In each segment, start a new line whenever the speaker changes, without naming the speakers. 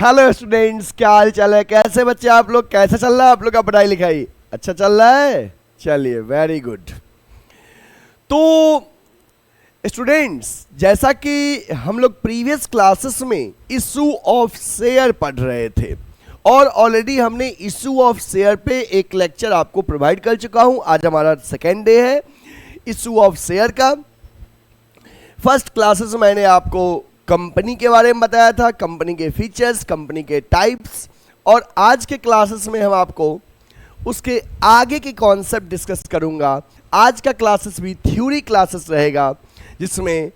Hello students, क्या हाल चाल है? कैसे बच्चे आप लोग? कैसे चल रहा है आप लोग का पढ़ाई लिखाई? अच्छा चल रहा है? चलिए, वेरी गुड। तो स्टूडेंट्स, जैसा कि हम लोग प्रीवियस क्लासेस में इशू ऑफ शेयर पढ़ रहे थे और ऑलरेडी हमने इशू ऑफ शेयर पे एक लेक्चर आपको प्रोवाइड कर चुका हूं। आज हमारा सेकेंड डे है इशू ऑफ शेयर का। फर्स्ट क्लासेस में मैंने आपको कंपनी के बारे में बताया था, कंपनी के फीचर्स, कंपनी के टाइप्स, और आज के क्लासेस में हम आपको उसके आगे के कॉन्सेप्ट डिस्कस करूंगा। आज का क्लासेस भी थ्योरी क्लासेस रहेगा, जिसमें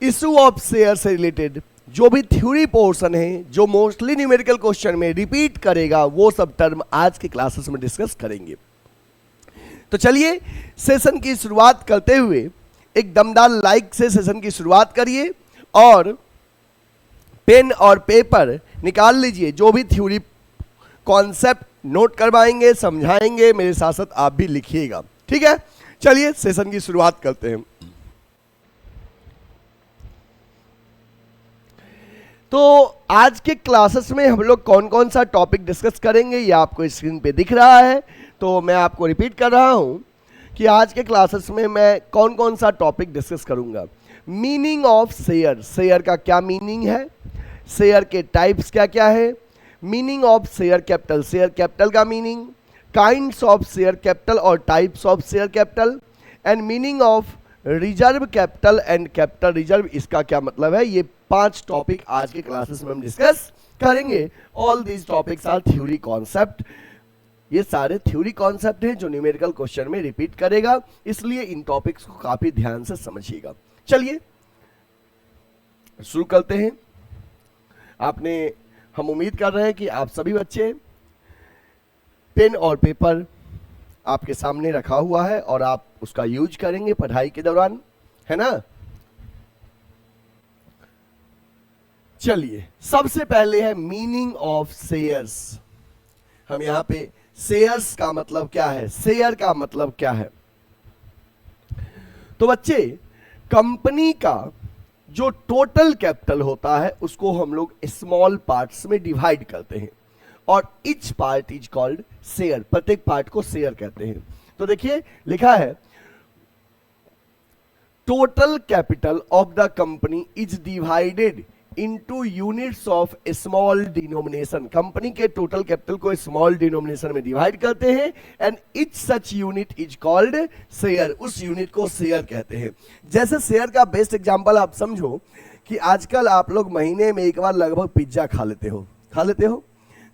इशू ऑफ शेयर से रिलेटेड जो भी थ्योरी पोर्शन है, जो मोस्टली न्यूमेरिकल क्वेश्चन में रिपीट करेगा, वो सब टर्म आज के क्लासेस में डिस्कस करेंगे। तो चलिए सेशन की शुरुआत करते हुए एक दमदार लाइक से सेशन की शुरुआत करिए और पेन और पेपर निकाल लीजिए। जो भी थ्योरी कॉन्सेप्ट नोट करवाएंगे, समझाएंगे, मेरे साथ साथ आप भी लिखिएगा, ठीक है? चलिए सेशन की शुरुआत करते हैं। तो आज के क्लासेस में हम लोग कौन कौन सा टॉपिक डिस्कस करेंगे, ये आपको स्क्रीन पे दिख रहा है। तो मैं आपको रिपीट कर रहा हूं कि आज के क्लासेस में मैं कौन कौन सा टॉपिक डिस्कस करूंगा। मीनिंग ऑफ शेयर, शेयर का क्या मीनिंग है, शेयर के टाइप्स क्या क्या है, meaning of share capital, share capital का meaning, kinds of share capital और types of share capital, and meaning of reserve capital and capital reserve, इसका क्या मतलब है। ये 5 टॉपिक आज के क्लासेस में हम डिस्कस करेंगे। All these topics are theory concept. ये सारे थ्योरी कॉन्सेप्ट हैं जो न्यूमेरिकल क्वेश्चन में रिपीट करेगा, इसलिए इन टॉपिक्स को काफी ध्यान से समझिएगा। चलिए शुरू करते हैं। हम उम्मीद कर रहे हैं कि आप सभी बच्चे पेन और पेपर आपके सामने रखा हुआ है और आप उसका यूज करेंगे पढ़ाई के दौरान, है ना? चलिए सबसे पहले है मीनिंग ऑफ शेयर्स। हम यहां पे शेयर्स का मतलब क्या है, शेयर का मतलब क्या है। तो बच्चे, कंपनी का जो टोटल कैपिटल होता है उसको हम लोग स्मॉल पार्ट्स में डिवाइड करते हैं और each part is called share. प्रत्येक पार्ट को शेयर कहते हैं। तो देखिए लिखा है, total capital of the company is divided into units of small denomination. Company के टोटल कैपिटल को स्मॉल डिनोमिनेशन में डिवाइड करते हैं and each such unit is called share. उस यूनिट को शेयर कहते हैं। जैसे शेयर का बेस्ट एग्जांपल आप समझो कि आजकल आप लोग महीने में एक बार लगभग पिज्जा खा लेते हो।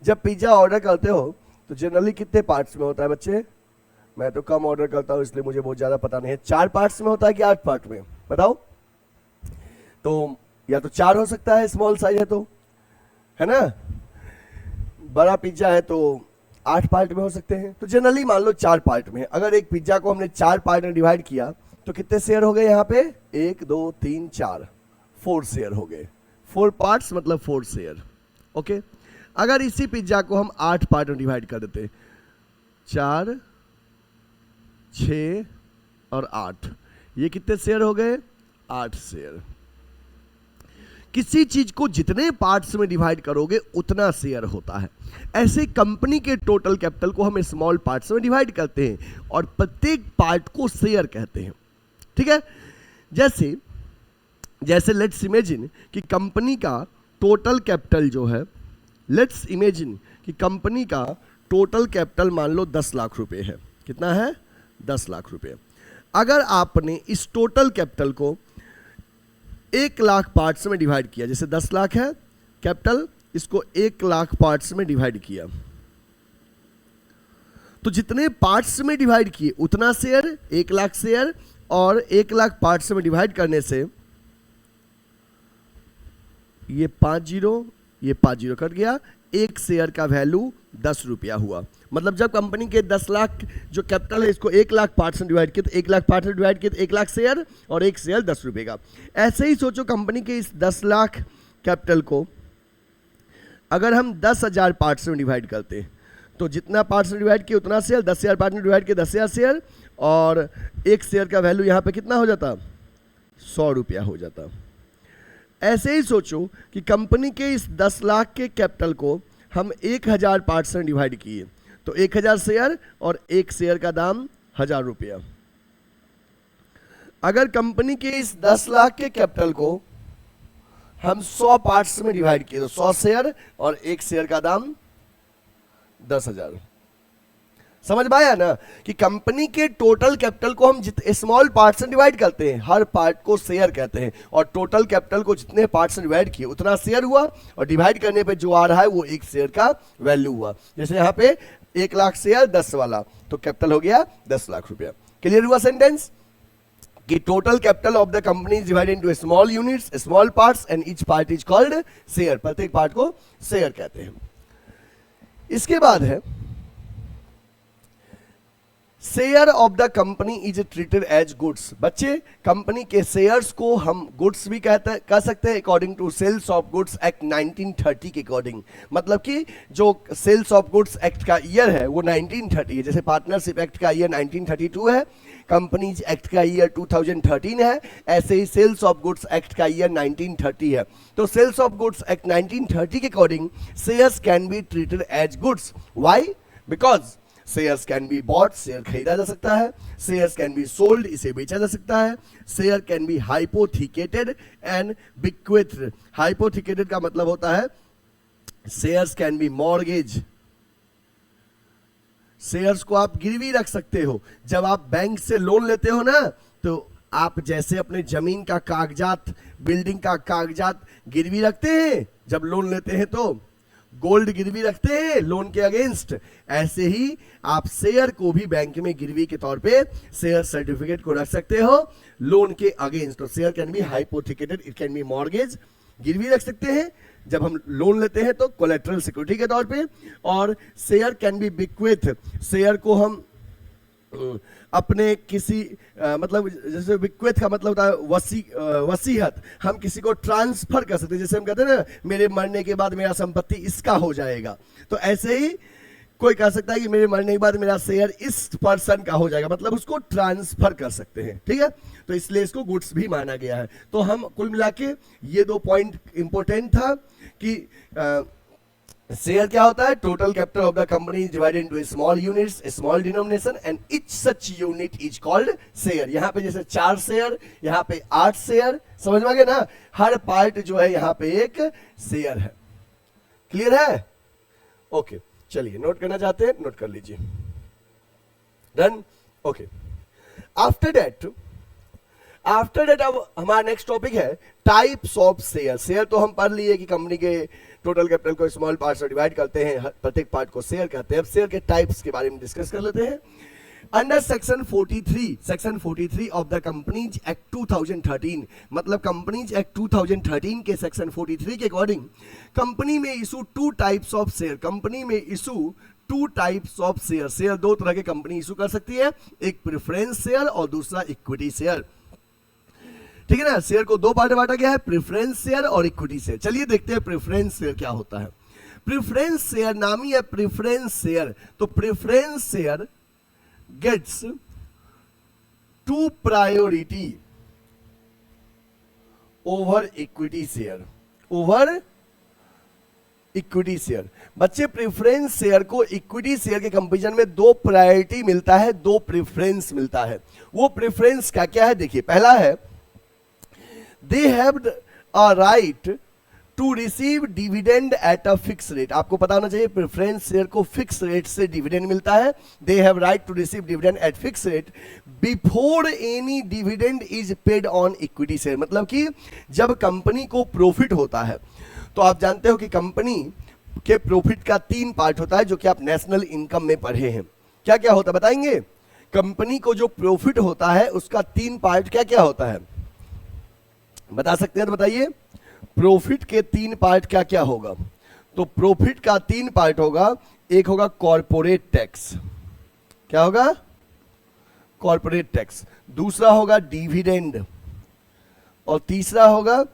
जब पिज्जा ऑर्डर करते हो तो जनरली कितने पार्ट्स में होता है बच्चे? मैं तो कम ऑर्डर करता हूं इसलिए मुझे बहुत ज्यादा पता नहीं है। 4 पार्ट्स में होता है कि 8 पार्ट में? बताओ। तो या तो 4 हो सकता है, स्मॉल साइज है तो, है ना? बड़ा पिज्जा है तो 8 पार्ट में हो सकते हैं। तो जनरली मान लो 4 पार्ट में। अगर एक पिज्जा को हमने 4 पार्ट में डिवाइड किया तो कितने शेयर हो गए यहाँ पे? 1 2 3 4, 4 शेयर हो गए। 4 पार्ट्स मतलब 4 शेयर। ओके, अगर इसी पिज्जा को हम 8 पार्ट में डिवाइड कर देते, 4 6 और 8, ये कितने शेयर हो गए? 8 शेयर। किसी चीज को जितने पार्ट्स में डिवाइड करोगे उतना शेयर होता है। ऐसे कंपनी के टोटल कैपिटल को हम स्मॉल पार्ट्स में डिवाइड करते हैं और प्रत्येक पार्ट को शेयर कहते हैं, ठीक है? जैसे लेट्स इमेजिन कि कंपनी का टोटल कैपिटल जो है, लेट्स इमेजिन कि कंपनी का टोटल कैपिटल मान लो 10 लाख रुपए है। कितना है? 10 लाख रुपए। अगर आपने इस टोटल कैपिटल को 1 लाख पार्ट्स में डिवाइड किया, जैसे 10 लाख है कैपिटल, इसको 1 लाख पार्ट्स में डिवाइड किया, तो जितने पार्ट्स में डिवाइड किए उतना शेयर, 1 लाख शेयर, और 1 लाख पार्ट्स में डिवाइड करने से ये 5 जीरो कट गया। 1 शेयर का वैल्यू 10 रुपया हुआ। मतलब जब कंपनी के 10 लाख जो कैपिटल है इसको 1 लाख पार्ट्स में डिवाइड किया तो 1 लाख पार्ट्स में डिवाइड किया तो 1 लाख शेयर, और 1 शेयर 10 रुपए का। ऐसे ही सोचो, कंपनी के इस 10 लाख कैपिटल को अगर हम 10,000 पार्ट्स में डिवाइड करते तो जितना पार्ट्स में डिवाइड किया उतना शेयर, 10,000 पार्ट्स में डिवाइड किया 10,000 शेयर, और 1 शेयर का वैल्यू यहाँ पे कितना हो जाता? 100 रुपया हो जाता। ऐसे ही सोचो कि कंपनी के इस 10 लाख के कैपिटल को हम 1000 पार्ट्स में डिवाइड किए, तो 1000 शेयर और एक शेयर का दाम 1000 रुपया। अगर कंपनी के इस 10 लाख के कैपिटल को हम 100 पार्ट्स में डिवाइड किए, तो 100 शेयर और एक शेयर का दाम 10,000। समझ में आया ना कि कंपनी के टोटल कैपिटल को हम जितने स्मॉल पार्ट्स में डिवाइड करते हैं, हर पार्ट को शेयर कहते हैं, और टोटल कैपिटल को जितने पार्ट्स में डिवाइड किए उतना शेयर हुआ, और डिवाइड करने पे जो आ रहा है वो एक शेयर का वैल्यू हुआ। जैसे यहाँ पे 1 लाख शेयर 10 वाला, तो कैपिटल हो गया 10 लाख रुपया। क्लियर हुआ सेंटेंस कि total capital of the company is divided into small units, small parts, and each part is called share. प्रत्येक पार्ट को शेयर कहते हैं। इसके बाद है share of the company is treated as goods. बच्चे, कंपनी के शेयर्स को हम गुड्स भी कह सकते हैं according to sales of goods act 1930 के अकॉर्डिंग। मतलब कि जो सेल्स ऑफ गुड्स एक्ट का ईयर है वो 1930 है। जैसे पार्टनरशिप एक्ट का ईयर 1932 है, कंपनीज एक्ट का ईयर 2013 है, ऐसे ही सेल्स ऑफ गुड्स एक्ट का ईयर 1930 है। तो सेल्स ऑफ गुड्स एक्ट 1930 के according shares can be treated as goods. Why? Because shares can be bought, share खरीदा जा सकता है, शेयर्स कैन बी सोल्ड, इसे बेचा जा सकता है, शेयर कैन बी हाइपोथिकेटेड एंड बिक्वेथ। हाइपोथिकेटेड का मतलब होता है shares can be mortgage. Shares को आप गिरवी रख सकते हो। जब आप बैंक से लोन लेते हो ना, तो आप जैसे अपने जमीन का कागजात, बिल्डिंग का कागजात गिरवी रखते हैं जब लोन लेते हैं, तो गोल्ड गिरवी रखते हैं लोन के अगेंस्ट, ऐसे ही आप शेयर को भी बैंक में गिरवी के तौर पे शेयर सर्टिफिकेट को रख सकते हो लोन के अगेंस्ट। तो share can be hypothecated, it can be mortgage, गिरवी रख सकते हैं जब हम लोन लेते हैं तो कोलेटरल सिक्योरिटी के तौर पे। और शेयर कैन बी बिक्वेथ, शेयर को हम अपने किसी मतलब जैसे बिक्वेथ का मतलब होता है वसीयत, हम किसी को ट्रांसफर कर सकते हैं। जैसे हम कहते हैं ना, मेरे मरने के बाद मेरा संपत्ति इसका हो जाएगा, तो ऐसे ही कोई कह सकता है कि मेरे मरने के बाद मेरा शेयर इस पर्सन का हो जाएगा, मतलब उसको ट्रांसफर कर सकते हैं। ठीक है, तो इसलिए इसको गुड्स भी माना गया है। तो हम कुल मिला के ये 2 पॉइंट इंपॉर्टेंट था कि शेयर क्या होता है, total capital of the company is divided into small units, small denomination, and each such unit is called share. यहाँ पे जैसे 4 शेयर, यहाँ पे 8 शेयर, समझ में आ गया ना। हर पार्ट जो है यहाँ पे एक शेयर है। क्लियर है? ओके, चलिए नोट करना चाहते हैं, नोट कर लीजिए। डन? ओके। आफ्टर दैट अब हमारा नेक्स्ट टॉपिक है टाइप्स ऑफ शेयर। शेयर तो हम पढ़ लिए कि कंपनी के टोटल कैपिटल को स्मॉल पार्ट्स में डिवाइड करते हैं, प्रत्येक पार्ट को शेयर कहते हैं। अब शेयर के टाइप्स के बारे में डिस्कस कर लेते हैं। Under section 43 of the companies act 2013, मतलब कंपनीज एक्ट 2013 के सेक्शन 43 के अकॉर्डिंग कंपनी में issue 2 types of share. Company में issue 2 types of share. Share 2 तरह के कंपनी इशू कर सकती है, एक प्रेफरेंस शेयर और दूसरा इक्विटी शेयर। ठीक है ना, शेयर को 2 पार्ट में बांटा गया है, प्रेफरेंस शेयर और इक्विटी शेयर। चलिए देखते हैं प्रेफरेंस शेयर क्या होता है। प्रेफरेंस शेयर नामी है प्रेफरेंस शेयर। तो preference share gets 2 priority over equity share, over equity share. बच्चे, प्रेफरेंस शेयर को इक्विटी शेयर के कंपैरिजन में 2 प्रायोरिटी मिलता है, 2 प्रेफरेंस मिलता है। वो प्रेफरेंस क्या क्या है देखिए। पहला है they have a right to receive dividend at a fixed rate। आपको पता होना चाहिए प्रेफरेंस शेयर को फिक्स रेट से डिविडेंड मिलता है। they have right to receive dividend at fixed rate before any dividend is paid on equity share। मतलब कि जब कंपनी को प्रॉफिट होता है, तो आप जानते हो कि कंपनी के प्रॉफिट का 3 पार्ट होता है, जो कि आप नेशनल इनकम में पढ़े हैं। क्या क्या होता है बताएंगे? कंपनी को जो प्रॉफिट होता है उसका 3 पार्ट क्या क्या होता है, बता सकते हैं तो बताइए। प्रॉफिट के 3 पार्ट क्या क्या होगा? तो प्रॉफिट का 3 पार्ट होगा। एक होगा कॉर्पोरेट टैक्स, क्या होगा? Corporate tax. दूसरा होगा डिविडेंड, और तीसरा होगा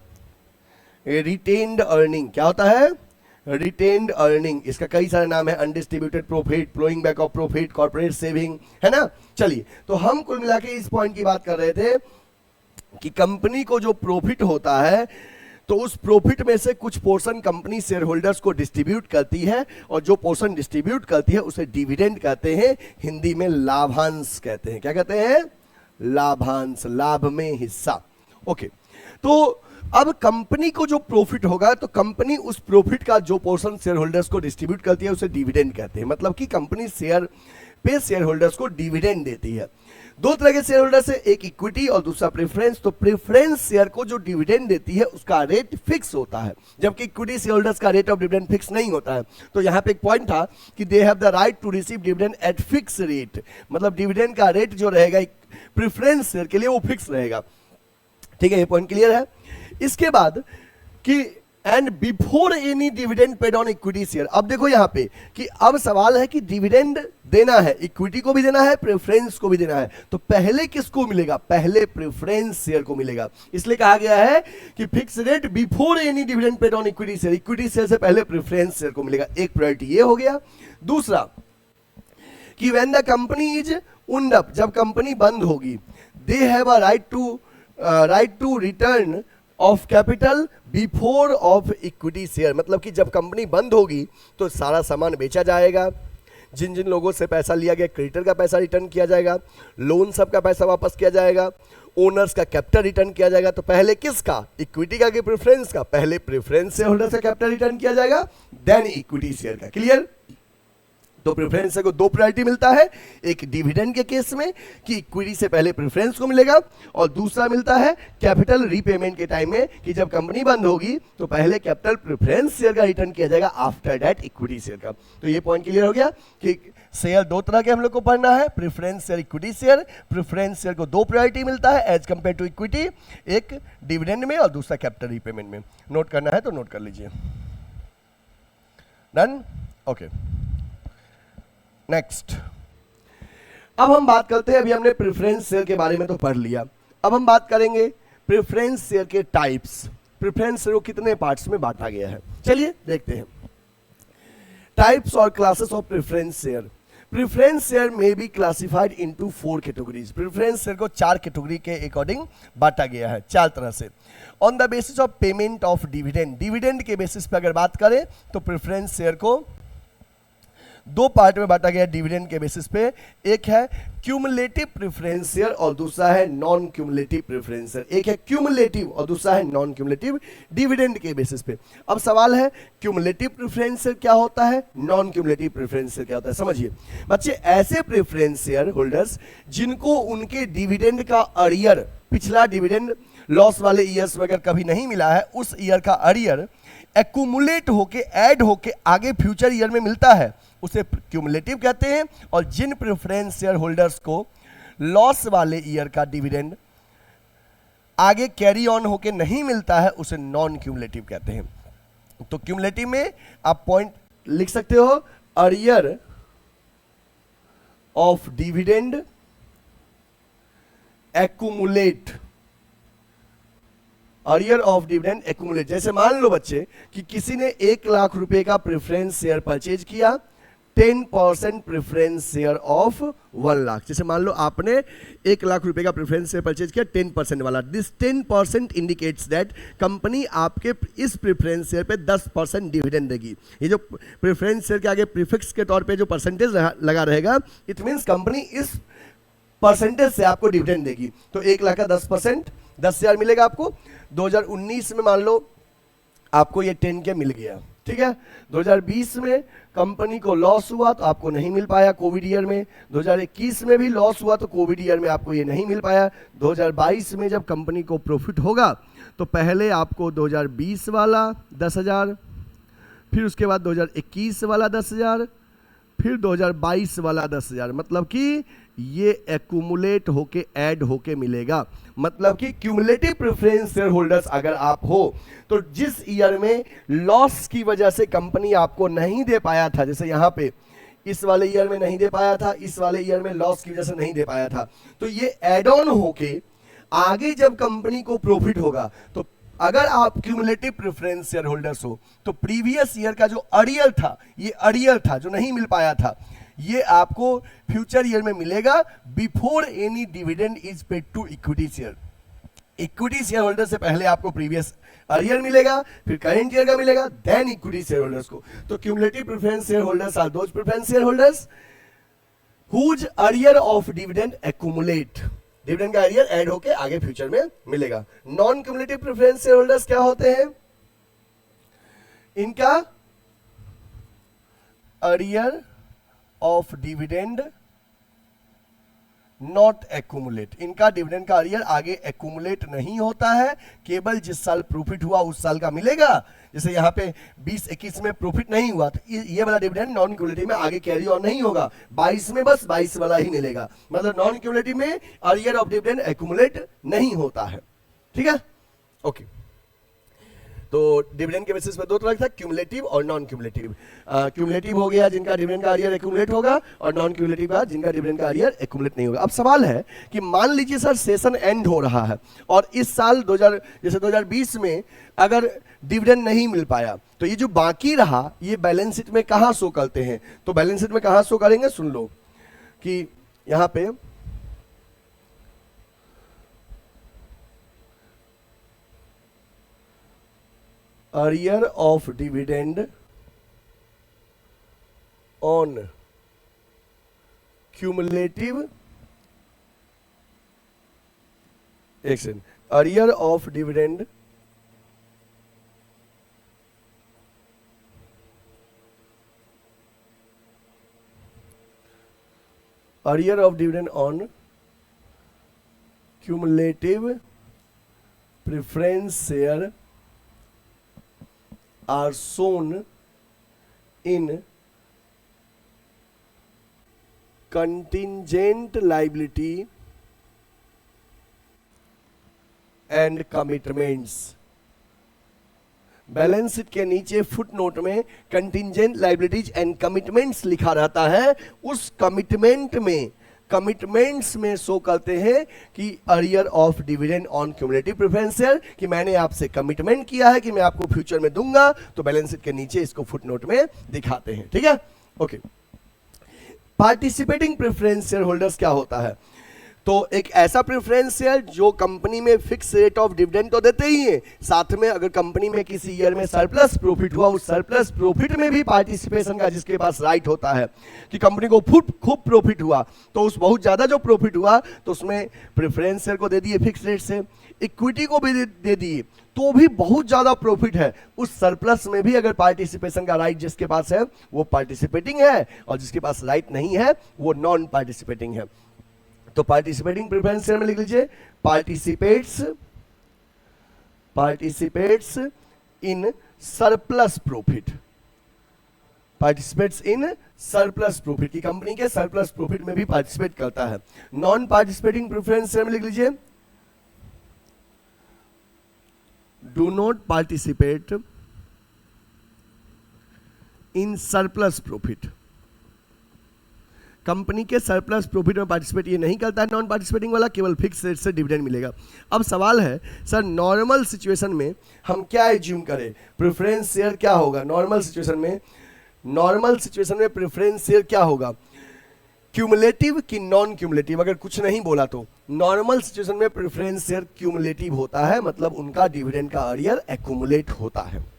रिटेन्ड अर्निंग। क्या होता है? Retained earning. इसका कई सारे नाम है, undistributed profit, flowing back of profit, corporate saving, है ना। चलिए, तो हम कुल मिला के इस पॉइंट की बात कर रहे थे कि कंपनी को जो प्रॉफिट होता है, तो उस प्रॉफिट में से कुछ पोर्शन कंपनी शेयर होल्डर्स को डिस्ट्रीब्यूट करती है, और जो पोर्शन डिस्ट्रीब्यूट करती है उसे डिविडेंड कहते हैं, हिंदी में लाभांश कहते हैं। क्या कहते हैं? लाभांश, लाभ में हिस्सा। ओके, तो अब कंपनी को जो प्रॉफिट होगा तो कंपनी उस प्रॉफिट का जो पोर्शन शेयर होल्डर्स को डिस्ट्रीब्यूट करती है उसे डिविडेंड कहते हैं। मतलब कि कंपनी शेयर पे शेयर होल्डर्स को डिविडेंड देती है। दो तरह के शेयर होल्डर्स है, एक इक्विटी और दूसरा प्रेफरेंस। तो प्रेफरेंस शेयर को जो डिविडेंड देती है उसका रेट फिक्स होता है, जबकि इक्विटी शेयर होल्डर्स का रेट ऑफ डिविडेंड फिक्स नहीं होता है। तो यहाँ पे एक पॉइंट था कि they have the right to receive dividend at fix rate, मतलब डिविडेंड का रेट जो रहेगा प्रेफरेंस शेयर के लिए वो फिक्स रहेगा। ठीक है, ये पॉइंट क्लियर है। इसके बाद कि and before any dividend paid on equity share. अब देखो यहाँ पे कि अब सवाल है कि डिविडेंड देना है, इक्विटी को भी देना है, प्रेफरेंस को भी देना है, तो पहले किसको मिलेगा? पहले प्रेफरेंस शेयर को मिलेगा। इसलिए कहा गया है कि fix rate before any dividend paid on equity share, equity share से पहले प्रेफरेंस शेयर को मिलेगा। एक प्रायोरिटी ये हो गया। दूसरा कि when the company is wound up, जब कंपनी बंद होगी, they have a right to return of capital before of equity share. मतलब कि जब कंपनी बंद होगी तो सारा सामान बेचा जाएगा, जिन जिन लोगों से पैसा लिया गया क्रेडिटर का पैसा रिटर्न किया जाएगा, लोन सब का पैसा वापस किया जाएगा, ओनर्स का कैपिटल रिटर्न किया जाएगा। तो पहले किसका? इक्विटी का कि प्रेफरेंस का? पहले प्रेफरेंस शेयर होल्डर से कैपिटल रिटर्न किया जाएगा, देन इक्विटी शेयर का। क्लियर? तो प्रेफरेंस शेयर को दो प्रायोरिटी मिलता है, एक डिविडेंड के केस में कि इक्विटी से पहले प्रेफरेंस को मिलेगा, और दूसरा मिलता है कैपिटल रीपेमेंट के टाइम में कि जब कंपनी बंद होगी तो पहले कैपिटल प्रेफरेंस शेयर का रिटर्न किया जाएगा, आफ्टर दैट इक्विटी शेयर का। तो ये पॉइंट क्लियर हो गया कि शेयर दो तरह के हम लोग को पढ़ना है, preference share, equity share. Preference share को दो प्रायोरिटी मिलता है एज कंपेयर टू इक्विटी, एक डिविडेंड में और दूसरा कैपिटल रीपेमेंट में। नोट करना है तो नोट कर लीजिए। डन? Okay, next. अब हम बात करते हैं, अभी हमने प्रेफरेंस शेयर के बारे में तो पढ़ लिया, अब हम बात करेंगे प्रेफरेंस शेयर के टाइप्स। प्रेफरेंस शेयर को कितने पार्ट्स में बांटा गया है, चलिए देखते हैं। टाइप्स और classes of preference share. Preference share में be classified into 4 categories. Preference share को 4 कैटेगरी के अकॉर्डिंग बांटा गया है, 4 तरह से। On the basis of payment of dividend, dividend के बेसिस पे अगर बात करें तो प्रेफरेंस शेयर को दो पार्ट में बांटा गया डिविडेंड के बेसिस पे। एक है क्यूमुलेटिव प्रेफरेंस शेयर और दूसरा है नॉन क्यूमुलेटिव प्रेफरेंस शेयर। एक है क्यूमुलेटिव और दूसरा है नॉन क्यूमुलेटिव, डिविडेंड के बेसिस पे। अब सवाल है क्यूमुलेटिव प्रेफरेंस शेयर क्या होता है, नॉन क्यूमुलेटिव प्रेफरेंस शेयर क्या होता है। समझिए बच्चे, ऐसे प्रेफरेंस शेयर होल्डर्स जिनको उनके डिविडेंड का अरियर, पिछला डिविडेंड लॉस वाले ईयर्स में अगर कभी नहीं मिला है, उस ईयर का अरियर एक्यूमुलेट होके, ऐड होके आगे फ्यूचर ईयर में मिलता है, उसे क्यूमुलेटिव कहते हैं। और जिन प्रेफरेंस शेयर होल्डर्स को लॉस वाले ईयर का डिविडेंड आगे कैरी ऑन होके नहीं मिलता है, उसे नॉन क्यूमुलेटिव कहते हैं। तो क्यूमुलेटिव में आप पॉइंट लिख सकते हो, arrear of dividend accumulate, arrear of dividend accumulate. जैसे मान लो बच्चे कि किसी ने 1 लाख रुपए का प्रेफरेंस शेयर परचेज किया, 10% प्रेफरेंस शेयर ऑफ 1 लाख। जैसे मान लो आपने 1 लाख रुपए का प्रेफरेंस शेयर परचेज किया 10% वाला, दिस 10% इंडिकेट्स दैट कंपनी आपके इस प्रेफरेंस शेयर पे 10% डिविडेंड देगी। ये जो प्रेफरेंस शेयर के आगे प्रीफिक्स के तौर पे जो परसेंटेज लगा रहेगा, इट मीन्स कंपनी इस परसेंटेज से आपको डिविडेंड देगी। तो 1 लाख का 10%, 10,000 मिलेगा आपको। 2019 में मान लो आपको ये 10 के मिल गया, ठीक है। 2020 में कंपनी को लॉस हुआ तो आपको नहीं मिल पाया कोविड ईयर में। 2021 में भी लॉस हुआ तो कोविड ईयर में आपको ये नहीं मिल पाया। 2022 में जब कंपनी को प्रॉफिट होगा तो पहले आपको 2020 वाला 10,000, फिर उसके बाद 2021 वाला 10,000, फिर 2022 वाला 10,000। मतलब कि ये एक्यूमुलेट होके, ऐड होके मिलेगा। मतलब कि क्यूमुलेटिव प्रेफरेंस शेयर होल्डर्स अगर आप हो तो जिस ईयर में लॉस की वजह से कंपनी आपको नहीं दे पाया था, जैसे यहाँ पे इस वाले ईयर में नहीं दे पाया था, इस वाले ईयर में लॉस की वजह से नहीं दे पाया था, तो ये एड ऑन होके आगे जब कंपनी को प्रॉफिट होगा, तो अगर आप क्यूमुलेटिव प्रेफरेंस शेयर होल्डर्स हो तो प्रीवियस ईयर का जो अरियर था, ये अरियर था जो नहीं मिल पाया था, ये आपको फ्यूचर ईयर में मिलेगा before any dividend is paid to equity share. Equity shareholder से पहले आपको प्रीवियस अर्लियर मिलेगा, फिर करेंट ईयर का मिलेगा, देन इक्विटी शेयर होल्डर्स को। तो cumulative preference share holders are those preference share holders whose earlier of dividend accumulate, dividend का अर्लियर ऐड होके आगे फ्यूचर में मिलेगा। Non cumulative preference share holders क्या होते हैं? इनका earlier of dividend not accumulate, इनका डिविडेंड का अर्लियर आगे एक्यूमुलेट नहीं होता है, केवल जिस साल प्रॉफिट हुआ उस साल का मिलेगा। जैसे यहाँ पे 20-21 में प्रॉफिट नहीं हुआ तो ये वाला डिविडेंड नॉन क्यूमुलेटिव में आगे कैरी ऑन नहीं होगा, 22 में बस 22 वाला ही मिलेगा। मतलब नॉन क्यूमुलेटिव में अर्लियर ऑफ डिविडेंड एक्यूमुलेट नहीं होता है। ठीक है, ओके। तो डिविडेंड के बेसिस पे दो तरह था, क्यूमुलेटिव और नॉन क्यूमुलेटिव। क्यूमुलेटिव हो गया जिनका डिविडेंड का अर्लियर एक्यूमुलेट होगा, और नॉन क्यूमुलेटिव का जिनका डिविडेंड का अर्लियर एक्यूमुलेट नहीं होगा। अब सवाल है कि मान लीजिए सर सेशन एंड हो रहा है और इस साल 2020 में अगर डिविडेंड नहीं मिल पाया तो ये जो बाकी रहा ये बैलेंस शीट में कहां शो करते हैं? तो बैलेंस शीट में कहां शो करेंगे, सुन लो कि यहां पे arrear of dividend on cumulative, एक second, arrear of dividend arrear of dividend on cumulative preference share are shown in contingent liability and commitments। Balance sheet के नीचे फुट नोट में कंटिंजेंट लाइबिलिटीज एंड कमिटमेंट्स लिखा रहता है। उस commitments में show करते हैं कि earlier of dividend on cumulative preference share, कि मैंने आपसे कमिटमेंट किया है कि मैं आपको फ्यूचर में दूंगा, तो बैलेंस शीट के नीचे इसको फुटनोट में दिखाते हैं। ठीक है, okay. Participating preference share holders क्या होता है? तो एक ऐसा प्रेफरेंस शेयर जो कंपनी में फिक्स रेट ऑफ डिविडेंड तो देते ही है, साथ में अगर कंपनी में किसी ईयर में सरप्लस प्रॉफिट हुआ उस सरप्लस प्रॉफिट में भी पार्टिसिपेशन का जिसके पास राइट होता है कि कंपनी को खूब प्रॉफिट हुआ तो उस बहुत ज्यादा जो प्रॉफिट हुआ तो उसमें प्रेफरेंस शेयर को दे दिए फिक्स रेट से, इक्विटी को भी दे दिए तो भी बहुत ज्यादा प्रॉफिट है, उस सरप्लस में भी अगर पार्टिसिपेशन का राइट जिसके पास है वो पार्टिसिपेटिंग है, और जिसके पास राइट नहीं है वो नॉन पार्टिसिपेटिंग है। तो पार्टिसिपेटिंग प्रेफरेंस शेयर में लिख लीजिए participates in surplus profit, participates in surplus profit की कंपनी के सरप्लस प्रॉफिट में भी पार्टिसिपेट करता है। नॉन पार्टिसिपेटिंग प्रेफरेंस शेयर में लिख लीजिए do not participate in surplus profit, company के सरप्लस प्रॉफिट में पार्टिसिपेट ये नहीं करता है नॉन पार्टिसिपेटिंग वाला, केवल फिक्स रेट से डिविडेंड मिलेगा। अब सवाल है सर नॉर्मल सिचुएशन में हम क्या एज्यूम करें, प्रेफरेंस शेयर क्या होगा? नॉर्मल सिचुएशन में प्रेफरेंस शेयर क्या होगा, क्यूमुलेटिव कि नॉन क्यूमुलेटिव? अगर कुछ नहीं बोला तो नॉर्मल सिचुएशन में प्रेफरेंस शेयर क्यूमुलेटिव होता है, मतलब उनका डिविडेंड का अर्लियर एक्यूमुलेट होता है।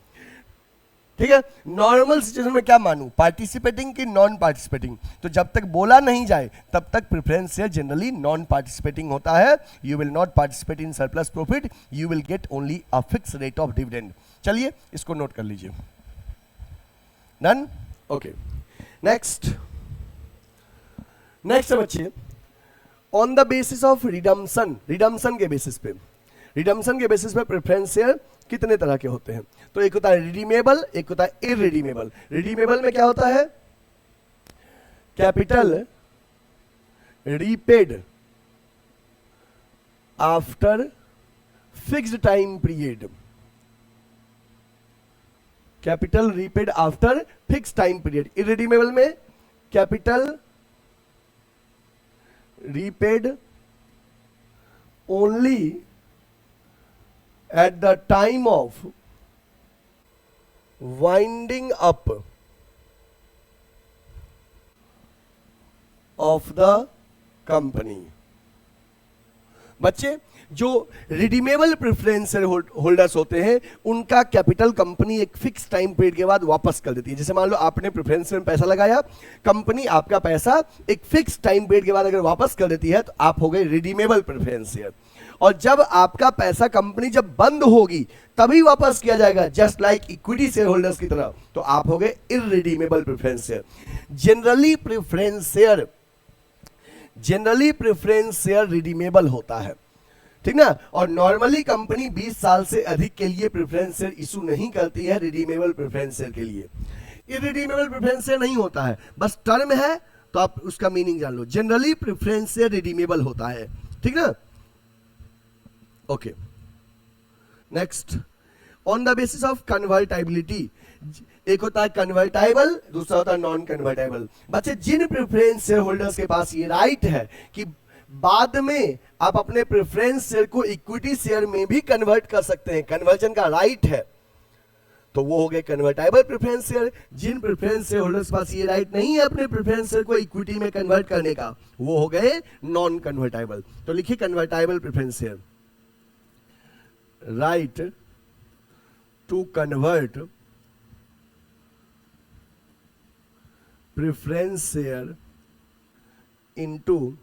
ठीक है, नॉर्मल सिचुएशन में क्या मानूं, पार्टिसिपेटिंग कि नॉन पार्टिसिपेटिंग? तो जब तक बोला नहीं जाए तब तक preference share generally non participating होता है। You will not participate in surplus profit, you will get only a fix rate of dividend. चलिए इसको नोट कर लीजिए, डन, ओके। नेक्स्ट है बच्चे, on the basis of redemption, redemption के basis पे प्रेफरेंस शेयर कितने तरह के होते हैं? तो एक होता है रिडीमेबल, एक होता है इररिडीमेबल। रिडीमेबल में क्या होता है, capital repaid after fixed time period, capital repaid after fix time period. Irredeemable में capital repaid only at the time of winding up of the company, बच्चे जो रिडीमेबल प्रेफरेंस शेयर होल्डर्स होते हैं उनका कैपिटल कंपनी एक fix time period के बाद वापस कर देती है। जैसे मान लो आपने प्रेफरेंस में पैसा लगाया, कंपनी आपका पैसा एक फिक्स टाइम पीरियड के बाद अगर वापस कर देती है तो आप हो गए रिडीमेबल प्रेफरेंस शेयर। और जब आपका पैसा कंपनी जब बंद होगी तभी वापस किया जाएगा, just like equity share holders की तरह, तो आप हो गए irredeemable preference share. Generally preference share redeemable होता है, ठीक ना। और नॉर्मली कंपनी 20 साल से अधिक के लिए प्रेफरेंस शेयर इशू नहीं करती है रिडीमेबल प्रेफरेंस शेयर के लिए। इररिडीमेबल प्रेफरेंस शेयर नहीं होता है, बस टर्म है तो आप उसका मीनिंग जान लो। जनरली प्रेफरेंस शेयर रिडीमेबल होता है, ठीक ना। Okay, next, on the basis of convertibility. एक होता है कन्वर्टाइबल, दूसरा होता है नॉन कन्वर्टाइबल। बच्चे जिन प्रेफरेंस शेयर होल्डर्स के पास ये राइट है कि बाद में आप अपने प्रेफरेंस शेयर को इक्विटी शेयर में भी कन्वर्ट कर सकते हैं, कन्वर्जन का राइट है, तो वो हो गए कन्वर्टाइबल प्रेफरेंस शेयर। जिन प्रेफरेंस शेयर होल्डर्स पास ये राइट नहीं है अपने प्रेफरेंस शेयर को इक्विटी में कन्वर्ट करने का, वो हो गए नॉन कन्वर्टाइबल। तो लिखिए convertible preference share, right to convert preference share into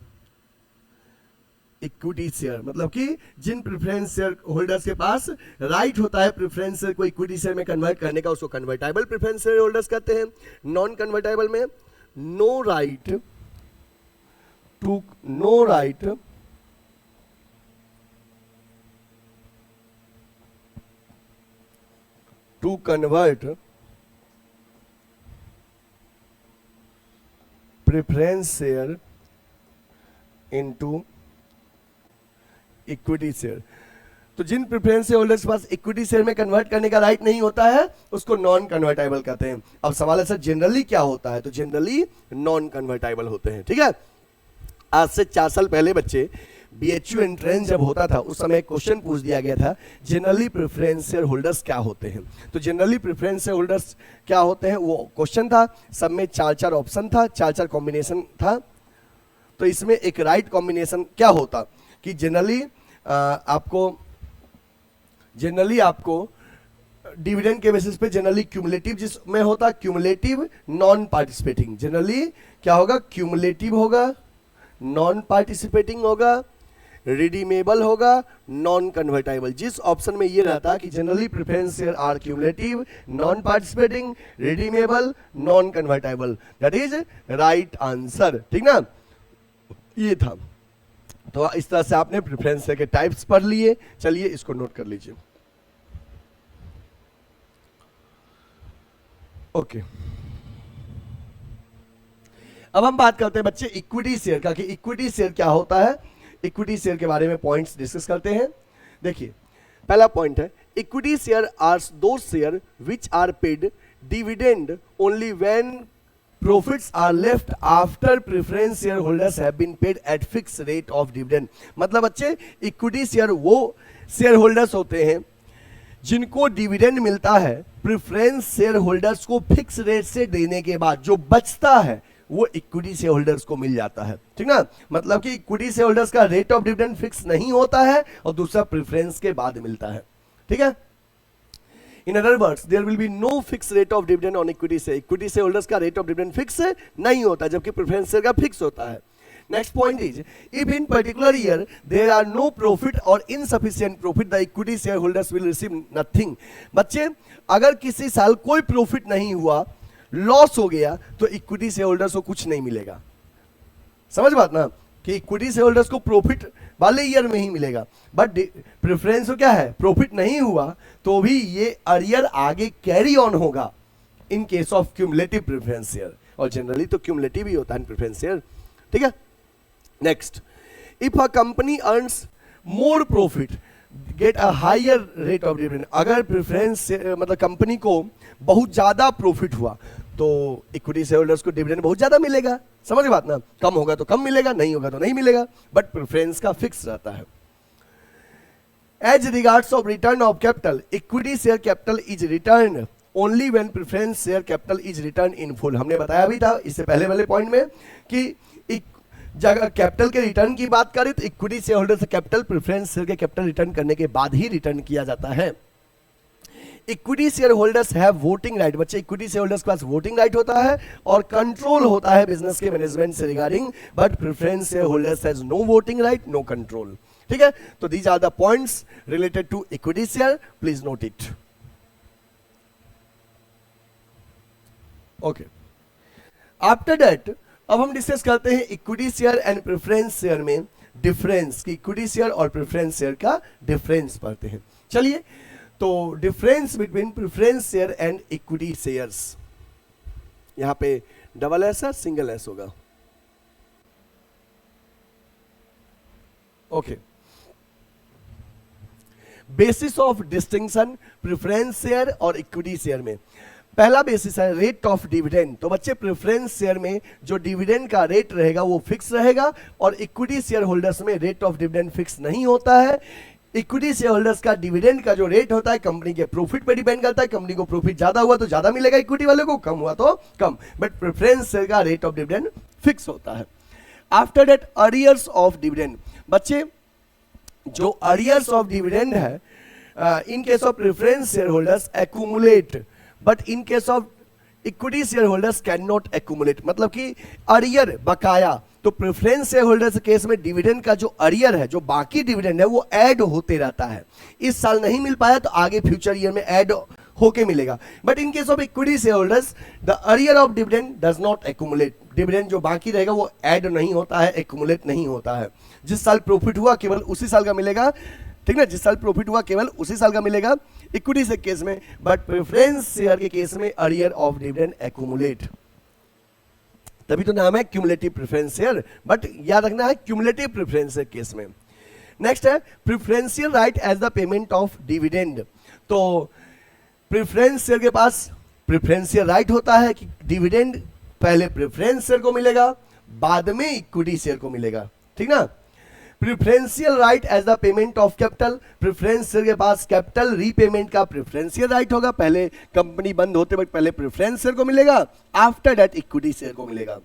equity share. मतलब कि जिन प्रेफरेंस शेयर होल्डर्स के पास राइट होता है प्रेफरेंस शेयर को इक्विटी शेयर में कन्वर्ट करने का, उसको कन्वर्टाइबल प्रेफरेंस शेयर होल्डर्स कहते हैं। नॉन कन्वर्टाइबल में no right to convert preference share into equity share. तो जिन प्रेफरेंस शेयर होल्डर्स के पास इक्विटी शेयर में कन्वर्ट करने का राइट नहीं होता है उसको नॉन कन्वर्टाइबल कहते हैं। अब सवाल है सर जनरली क्या होता है, तो जनरली नॉन कन्वर्टाइबल होते हैं, ठीक है। आज से 4 साल पहले बच्चे BHU एंट्रेंस जब होता था उस समय क्वेश्चन पूछ दिया गया था जनरली प्रेफरेंस शेयर होल्डर्स क्या होते हैं। तो जनरली प्रेफरेंस शेयर होल्डर्स क्या होते हैं वो क्वेश्चन था, सब में 4-4 ऑप्शन था, 4-4 कॉम्बिनेशन था। तो इसमें एक राइट कॉम्बिनेशन क्या होता कि जनरली आपको डिविडेंड के बेसिस पे जनरली क्यूमुलेटिव जिसमें होता, क्यूमुलेटिव नॉन पार्टिसिपेटिंग। जनरली क्या होगा, क्यूमुलेटिव होगा, नॉन पार्टिसिपेटिंग होगा, रिडीमेबल होगा, नॉन कन्वर्टाइबल। जिस ऑप्शन में ये रहता कि generally preference share are cumulative, non participating, redeemable, non convertible, that is right answer, ठीक ना। ये था। तो इस तरह से आपने प्रेफरेंस शेयर के टाइप्स पढ़ लिए। चलिए इसको नोट कर लीजिए। ओके, अब हम बात करते हैं बच्चे इक्विटी शेयर का कि इक्विटी शेयर क्या होता है। इक्विटी शेयर के बारे में पॉइंट्स डिस्कस करते हैं। देखिए पहला पॉइंट है equity share are those share which are paid dividend only when profits are left after preference shareholders have been paid at fixed rate of dividend। मतलब बच्चे इक्विटी शेयर वो शेयर होल्डर्स होते हैं जिनको डिविडेंड मिलता है preference share holders को fix rate से देने के बाद, जो बचता है वो इक्विटी शेयर होल्डर्स को मिल जाता है, ठीक ना। मतलब कि इक्विटी शेयर होल्डर्स का रेट ऑफ डिविडेंड फिक्स नहीं होता है और दूसरा प्रेफरेंस के बाद मिलता है, ठीक है। In other words, there will be no fixed rate of dividend on equity share। Equity share holders का रेट ऑफ डिविडेंड फिक्स नहीं होता जबकि प्रेफरेंस शेयर का फिक्स होता है। Next point is if in particular year there are no profit और insufficient profit the equity share holders will receive nothing. बच्चे अगर किसी साल कोई प्रॉफिट नहीं हुआ, लॉस हो गया, तो इक्विटी शेयर होल्डर्स को कुछ नहीं मिलेगा। समझ बात ना कि इक्विटी शेयर होल्डर्स को प्रॉफिट वाले ईयर में ही मिलेगा, बट प्रेफरेंस तो क्या है, प्रॉफिट नहीं हुआ तो भी ये अर्यर आगे कैरी ऑन होगा in case of cumulative preference share, और जनरली तो क्यूमुलेटिव ही होता है प्रेफरेंस शेयर, ठीक है। Next, if a company earns more profit get a higher rate of dividend. अगर प्रेफरेंस मतलब कंपनी को बहुत ज्यादा प्रॉफिट हुआ तो इक्विटी शेयर होल्डर्स को डिविडेंड बहुत ज्यादा मिलेगा। समझ बात ना, कम होगा तो कम मिलेगा, नहीं होगा तो नहीं मिलेगा, बट प्रेफरेंस का फिक्स रहता है। As regards of return of capital, equity share capital is return only when preference share capital is return in full. हमने बताया भी था इससे पहले वाले पॉइंट में कि जब कैपिटल के रिटर्न की बात करें तो इक्विटी शेयर होल्डर से कैपिटल प्रेफरेंस शेयर के कैपिटल रिटर्न करने के बाद ही रिटर्न किया जाता है। Equity share holders have voting right, बच्चे इक्विटी शेयर होल्डर्स के पास वोटिंग राइट होता है और कंट्रोल होता है बिजनेस के मैनेजमेंट से regarding, but preference share holders has no voting right, no control. ठीक है, तो these are the points related to equity share, please note it. Okay, after that अब हम डिस्कस करते हैं equity share and preference share में डिफरेंस, कि इक्विटी शेयर और प्रेफरेंस शेयर का डिफरेंस पढ़ते हैं। चलिए, तो difference between preference share and equity shares, यहां पे डबल एस है, सिंगल एस होगा। Okay, basis of distinction preference share और इक्विटी शेयर में, पहला बेसिस है रेट ऑफ डिविडेंड। तो बच्चे प्रेफरेंस शेयर में जो डिविडेंड का रेट रहेगा वो फिक्स रहेगा और इक्विटी शेयर होल्डर्स में रेट ऑफ डिविडेंड फिक्स नहीं होता है। इक्विटी शेयर होल्डर्स का डिविडेंड का जो रेट होता है कंपनी के प्रॉफिट पे डिपेंड करता है, कंपनी को प्रॉफिट ज्यादा हुआ तो ज्यादा मिलेगा इक्विटी वाले को, कम हुआ तो कम, बट प्रेफरेंस शेयर का रेट ऑफ डिविडेंड फिक्स होता है। After that arrears of dividend, बच्चे जो अरियर्स ऑफ डिविडेंड है इन case of preference share holders accumulate, but in case of equity share holders can not accumulate, मतलब कि arrear बकाया, तो प्रेफरेंस शेयर होल्डर्स केस में डिविडेंड का जो अरियर है, जो बाकी डिविडेंड है वो ऐड होते रहता है। इस साल नहीं मिल पाया तो आगे फ्यूचर ईयर में ऐड होके मिलेगा, but in case of equity share holders the arrear of dividend does not accumulate, dividend जो बाकी रहेगा वो ऐड नहीं होता है, एक्यूमुलेट नहीं होता है। जिस साल प्रॉफिट हुआ केवल उसी साल का मिलेगा, ठीक ना, जिस साल प्रॉफिट हुआ केवल उसी साल का मिलेगा इक्विटी शेयर केस में, बट प्रेफरेंस शेयर के केस में अरियर ऑफ डिविडेंड एक्यूमुलेट, तभी तो नाम है क्यूमुलेटिव प्रेफरेंस शेयर, बट याद रखना है क्यूमुलेटिव प्रेफरेंस शेयर केस में। नेक्स्ट है preferential right as the payment of dividend. तो प्रेफरेंस शेयर के पास प्रेफरेंशियल राइट होता है कि डिविडेंड पहले प्रेफरेंस शेयर को मिलेगा, बाद में इक्विटी शेयर को मिलेगा, ठीक ना। Preferential right as the payment of capital, preference share के पास कैपिटल रीपेमेंट का प्रेफरेंशियल राइट होगा, पहले कंपनी बंद होते वक्त पहले प्रेफरेंस शेयर को मिलेगा, आफ्टर दैट इक्विटी शेयर को मिलेगा।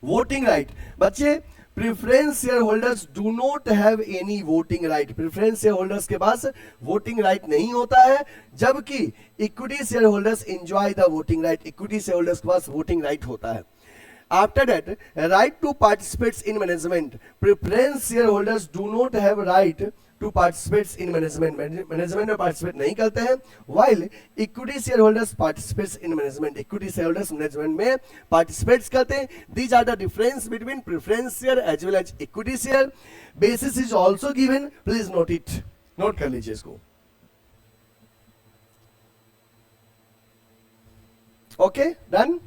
वोटिंग राइट, बच्चे preference share holders do not have any voting right, preference share holders के पास वोटिंग राइट नहीं होता है, जबकि equity share holders enjoy the voting right, equity share holders के पास वोटिंग राइट होता है। After that, right to participate in management. Preference shareholders do not have right to participate in management. Management में participate नहीं करते हैं, while equity shareholders participates in management. Equity shareholders management में participate करते हैं. These are the difference between preference share as well as equity share. Basis is also given. Please note it. Note कर लीजिए इसको. Okay, done.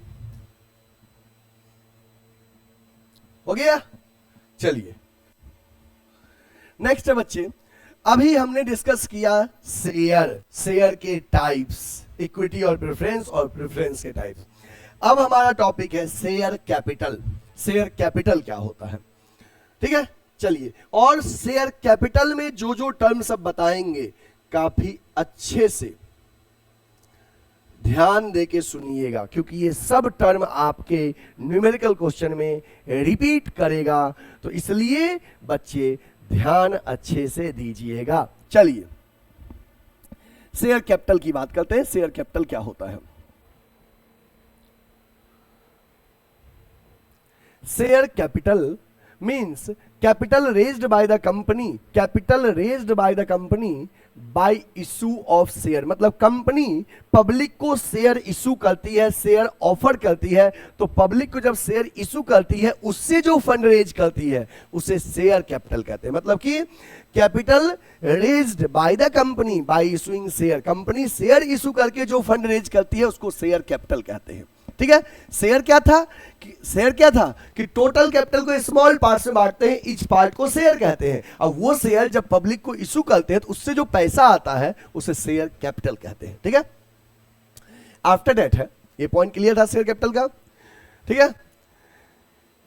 हो गया, चलिए next है बच्चे, अभी हमने डिस्कस किया शेयर के टाइप्स, इक्विटी और प्रेफरेंस के टाइप्स। अब हमारा टॉपिक है शेयर कैपिटल। शेयर कैपिटल क्या होता है, ठीक है, चलिए। और शेयर कैपिटल में जो जो टर्म सब बताएंगे काफी अच्छे से ध्यान देके सुनिएगा, क्योंकि ये सब टर्म आपके न्यूमेरिकल क्वेश्चन में रिपीट करेगा, तो इसलिए बच्चे ध्यान अच्छे से दीजिएगा। चलिए शेयर कैपिटल की बात करते हैं। शेयर कैपिटल क्या होता है? Share capital means capital raised by the company by issue of share, मतलब कंपनी पब्लिक को शेयर इशू करती है, शेयर ऑफर करती है, तो पब्लिक को जब शेयर इशू करती है उससे जो फंड रेज करती है उसे शेयर कैपिटल कहते हैं। मतलब कि capital raised bye the company by issuing share, company share issue करके जो फंड रेज करती है उसको शेयर कैपिटल कहते हैं, ठीक है। शेयर क्या था कि टोटल कैपिटल को स्मॉल पार्ट में बांटते हैं, ईच पार्ट को शेयर कहते हैं, और वो शेयर जब पब्लिक को इशू करते हैं तो उससे जो पैसा आता है उसे शेयर कैपिटल कहते हैं, ठीक है। आफ्टर दैट है, ये पॉइंट क्लियर था शेयर कैपिटल का, ठीक है।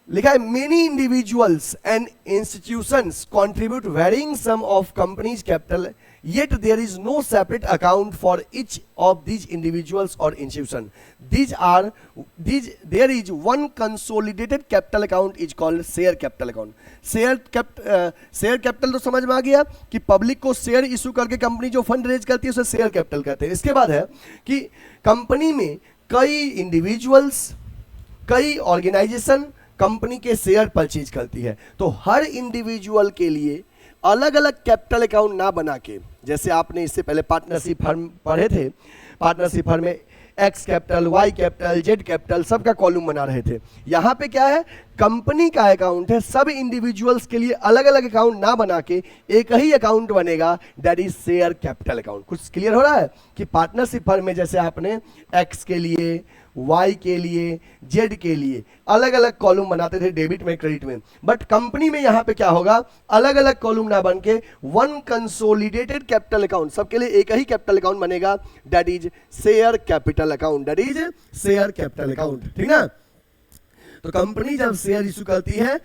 लिखा है many individuals and institutions contribute varying some of company's capital yet there is no separate account for each of these individuals or institution. There is one consolidated capital account is called share capital account. Share capital तो समझ में आ गया कि public को share issue करके company जो fund raise करती है उसे शेयर कैपिटल कहते हैं. इसके बाद है कि कंपनी में कई इंडिविजुअल्स, कई ऑर्गेनाइजेशन कंपनी के शेयर परचेज करती है. तो हर इंडिविजुअल के लिए अलग अलग कैपिटल अकाउंट ना बना के, जैसे आपने इससे पहले पार्टनरशिप फर्म पढ़े थे, पार्टनरशिप फर्म में X capital, Y capital, Z capital सबका कॉलम बना रहे थे. यहाँ पे क्या है, कंपनी का अकाउंट है, सब इंडिविजुअल्स के लिए अलग अलग अकाउंट ना बना के एक ही अकाउंट बनेगा, that is share capital account. कुछ क्लियर हो रहा है कि पार्टनरशिप फर्म में जैसे आपने एक्स के लिए, वाई के लिए, जेड के लिए अलग अलग कॉलम बनाते थे डेबिट में, क्रेडिट में, बट कंपनी में यहां पे क्या होगा, अलग अलग कॉलम ना बन के वन कंसोलिडेटेड कैपिटल अकाउंट, सबके लिए एक ही कैपिटल अकाउंट बनेगा, that is share capital account, that is share capital account. ठीक ना. तो कंपनी जब शेयर इशू करती है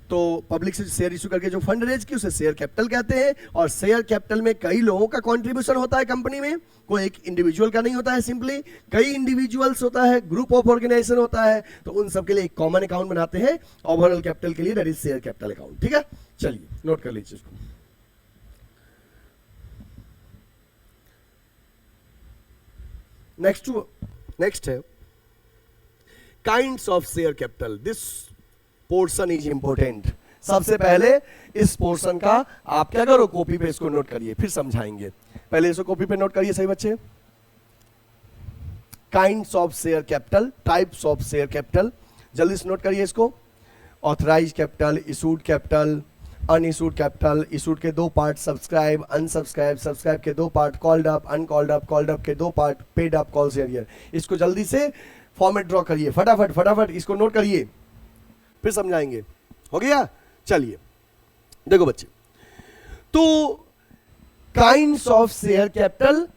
तो पब्लिक से शेयर इशू करके जो फंड रेज की उसे शेयर कैपिटल कहते हैं. और शेयर कैपिटल में कई लोगों का कंट्रीब्यूशन होता है कंपनी में, कोई एक इंडिविजुअल का नहीं होता है, सिंपली कई इंडिविजुअल्स होता है, ग्रुप ऑफ ऑर्गेनाइजेशन होता है. तो उन सब के लिए एक कॉमन अकाउंट बनाते हैं ओवरऑल कैपिटल के लिए, that is share capital account. ठीक है, चलिए नोट कर लीजिए इसको. नेक्स्ट है kinds of share capital. This portion is important. सबसे पहले इस पोर्शन का आप क्या करो, कॉपी पे इसको नोट करिए, फिर समझाएंगे. पहले इसको कॉपी पे नोट करिए सही बच्चे. Kinds of share capital, types of share capital, जल्दी से नोट करिए इसको. Authorise capital, issued capital, unissued capital, issued के दो पार्ट, सब्सक्राइब, अनसब्सक्राइब, सब्सक्राइब के दो part, called up, uncalled up, called up के दो part, paid up, call share. इसको जल्दी से फॉर्मेट ड्रॉ करिए, फटाफट फटाफट इसको नोट करिए, फिर समझाएंगे. हो गया, चलिए देखो बच्चे. तो काइंड्स ऑफ शेयर कैपिटल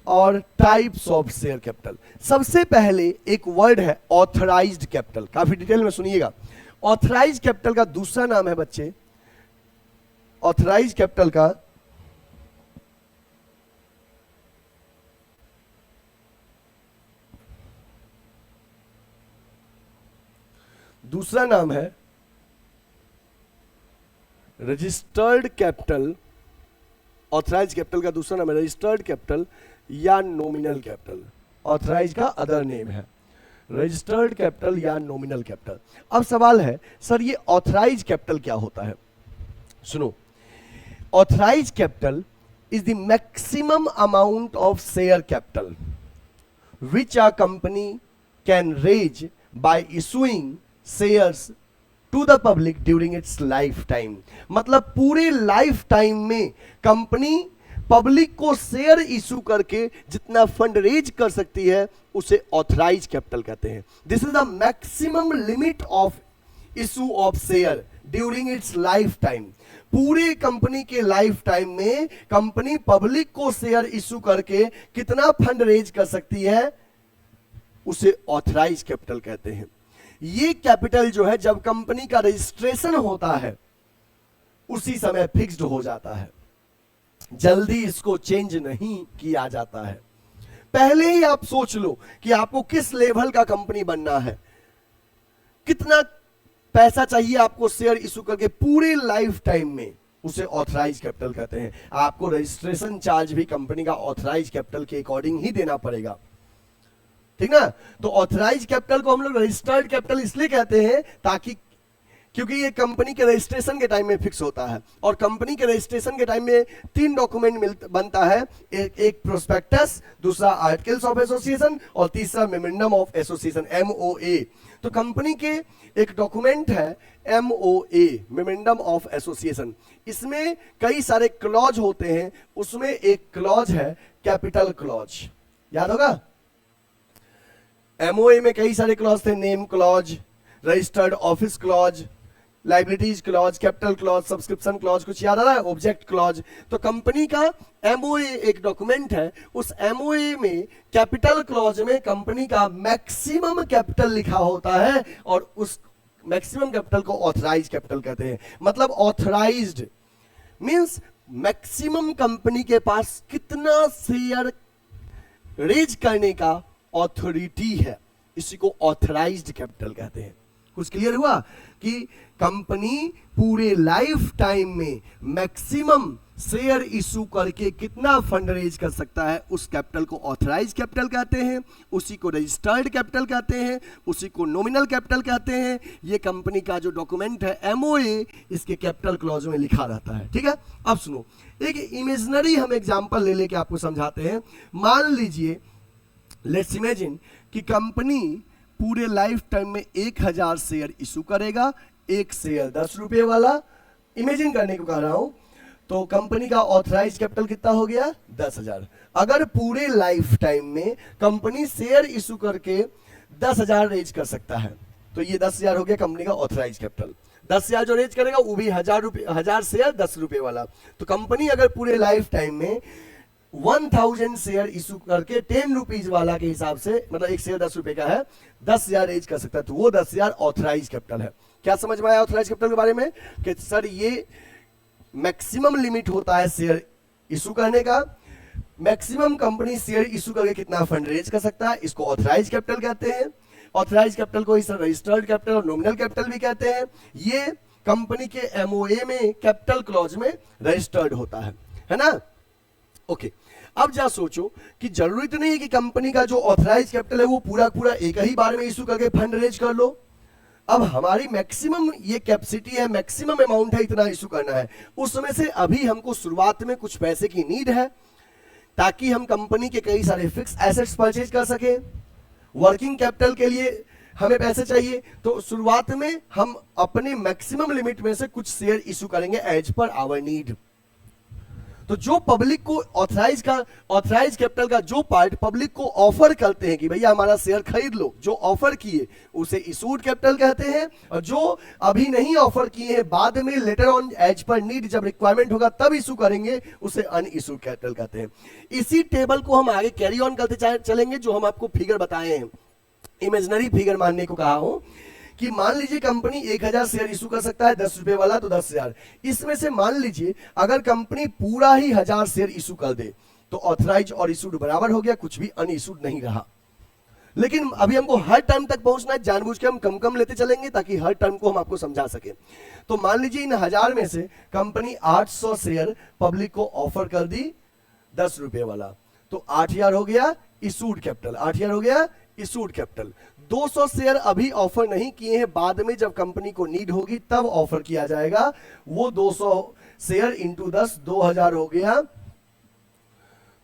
और टाइप्स ऑफ शेयर कैपिटल. सबसे पहले एक वर्ड है ऑथराइज्ड कैपिटल, काफी डिटेल में सुनिएगा. ऑथराइज्ड कैपिटल का दूसरा नाम है बच्चे, ऑथराइज्ड कैपिटल का दूसरा नाम है रजिस्टर्ड कैपिटल. ऑथराइज कैपिटल का दूसरा नाम है रजिस्टर्ड कैपिटल या नॉमिनल कैपिटल. ऑथराइज का अदर नेम है रजिस्टर्ड कैपिटल या नॉमिनल कैपिटल. अब सवाल है सर ये ऑथराइज कैपिटल क्या होता है. सुनो, authorise capital is the maximum amount of share capital which a company can raise by issuing shares to the public during its life time. मतलब पूरे लाइफ टाइम में कंपनी पब्लिक को share issue करके जितना फंड रेज कर सकती है उसे ऑथराइज कैपिटल कहते हैं. This is the maximum limit of issue of share during its life time. पूरे कंपनी के लाइफ टाइम में कंपनी पब्लिक को शेयर इशू करके कितना फंड रेज कर सकती है उसे ऑथराइज कैपिटल कहते हैं. ये कैपिटल जो है जब कंपनी का रजिस्ट्रेशन होता है उसी समय फिक्स्ड हो जाता है, जल्दी इसको चेंज नहीं किया जाता है. पहले ही आप सोच लो कि आपको किस लेवल का कंपनी बनना है, कितना पैसा चाहिए आपको शेयर इशू करके पूरे लाइफ टाइम में, उसे ऑथराइज कैपिटल कहते हैं. आपको रजिस्ट्रेशन चार्ज भी कंपनी का ऑथराइज कैपिटल के अकॉर्डिंग ही देना पड़ेगा. ठीक ना. तो ऑथराइज कैपिटल को हम लोग रजिस्टर्ड कैपिटल इसलिए कहते हैं ताकि क्योंकि ये कंपनी के रजिस्ट्रेशन के टाइम में फिक्स होता है. और कंपनी के रजिस्ट्रेशन के टाइम में 3 डॉक्यूमेंट बनता है, एक प्रोस्पेक्टस, दूसरा आर्टिकल्स ऑफ एसोसिएशन और तीसरा मेमोरेंडम ऑफ एसोसिएशन MOA. तो कंपनी के एक डॉक्यूमेंट है MOA, मेमोरेंडम ऑफ एसोसिएशन. इसमें कई सारे क्लॉज होते हैं, उसमें एक क्लॉज है कैपिटल क्लॉज, याद होगा. MOA में कई सारे क्लॉज थे, name clause, registered office clause, liabilities clause, capital clause, subscription clause, कुछ याद आ रहा है, ऑब्जेक्ट क्लॉज. तो कंपनी का MOA एक डॉक्यूमेंट है, उस MOA में कैपिटल क्लॉज में कंपनी का मैक्सिमम कैपिटल लिखा होता है और उस मैक्सिमम कैपिटल को ऑथराइज कैपिटल कहते हैं. मतलब ऑथराइज्ड मींस मैक्सिमम कंपनी के पास कितना शेयर रेज करने का ऑथोरिटी है, इसी को ऑथराइज्ड कैपिटल कहते हैं। कुछ क्लियर हुआ कि कंपनी पूरे लाइफ टाइम में मैक्सिमम शेयर इशू करके कितना फंड रेज कर सकता है, उस कैपिटल को ऑथराइज्ड कैपिटल कहते हैं, उसी को रजिस्टर्ड कैपिटल कहते हैं, उसी को नॉमिनल कैपिटल कहते हैं। ये कंपनी का जो डॉक्यूमेंट है एमओए, इसके कैपिटल क्लॉज में लिखा रहता है। ठीक है, अब सुनो, एक इमेजिनरी हम एग्जांपल ले लेके आपको समझाते हैं। मान लीजिए, लेट्स इमेजिन कि कंपनी पूरे लाइफ टाइम में 1000 शेयर इशू करेगा, एक शेयर 10 रुपए वाला। इमेजिन करने को कह रहा हूं, तो कंपनी का ऑथराइज कैपिटल कितना हो गया? 10,000। अगर पूरे लाइफ टाइम में कंपनी शेयर इशू करके 10,000 रेज कर सकता है, तो ये 10,000 हो गया कंपनी का ऑथराइज कैपिटल। 10,000 जो रेज करेगा वो भी 1000 शेयर 10 रुपए वाला। तो कंपनी अगर पूरे लाइफ टाइम में 1000 शेयर इशू करके 10 रुपीज वाला के हिसाब से, मतलब एक शेयर 10 रुपए का है, 10,000 रेज कर सकता है, तो वो 10,000 ऑथराइज कैपिटल है। क्या समझ में आया ऑथराइज कैपिटल के बारे में? कि सर ये मैक्सिमम लिमिट होता है शेयर इशू करने का। मैक्सिमम कंपनी शेयर इशू करके कितना फंड रेज कर सकता है, इसको ऑथराइज कैपिटल कहते हैं। ऑथराइज कैपिटल को इस रजिस्टर्ड कैपिटल और नॉमिनल कैपिटल भी कहते हैं। ये कंपनी के एमओए में कैपिटल क्लॉज में रजिस्टर्ड होता है ना? ओके, अब जा सोचो कि जरूरी तो नहीं है कि कंपनी का जो ऑथराइज कैपिटल है वो पूरा पूरा एक ही बार में इशू करके फंड रेज कर लो। अब हमारी मैक्सिमम ये कैपेसिटी है, मैक्सिमम अमाउंट है, इतना इशू करना है। उस समय से अभी हमको शुरुआत में कुछ पैसे की नीड है, ताकि हम कंपनी के कई सारे फिक्स एसेट्स परचेज कर सके। वर्किंग कैपिटल के लिए हमें पैसे चाहिए, तो शुरुआत में हम अपने मैक्सिमम लिमिट में से कुछ शेयर इशू करेंगे एज पर आवर नीड। तो जो पब्लिक को ऑथराइज कैपिटल का जो पार्ट पब्लिक को ऑफर करते हैं कि भैया हमारा शेयर खरीद लो, जो ऑफर किए उसे इशूड कैपिटल कहते हैं। और जो अभी नहीं ऑफर किए हैं, बाद में later on as per need जब रिक्वायरमेंट होगा तब इशू करेंगे, उसे अनइशूड कैपिटल कहते हैं। इसी टेबल को हम आगे कैरी ऑन करते चलेंगे, जो हम आपको फिगर बताए हैं, इमेजिनरी फिगर मानने को कहा हूं कि मान लीजिए कंपनी 1000 शेयर इशू कर सकता है, 10 रुपए वाला, तो 10,000। इसमें से मान लीजिए अगर कंपनी पूरा ही 1000 शेयर इशू कर दे, तो ऑथराइज और इशूड बराबर हो गया, कुछ भी अनइशूड नहीं रहा। लेकिन अभी हमको हर टर्म तक पहुंचना है, जानबूझ के हम कम कम लेते चलेंगे ताकि हर टर्म को हम आपको समझा सके। तो मान लीजिए इन 1000 में से कंपनी 800 शेयर पब्लिक को ऑफर कर दी 10 रुपए वाला, तो 8000 हो गया इशूड कैपिटल, 8000 हो गया इशूड कैपिटल। 200 शेयर अभी ऑफर नहीं किए हैं, बाद में जब कंपनी को नीड होगी तब ऑफर किया जाएगा। वो 200 शेयर इंटू 10 2000 हो गया।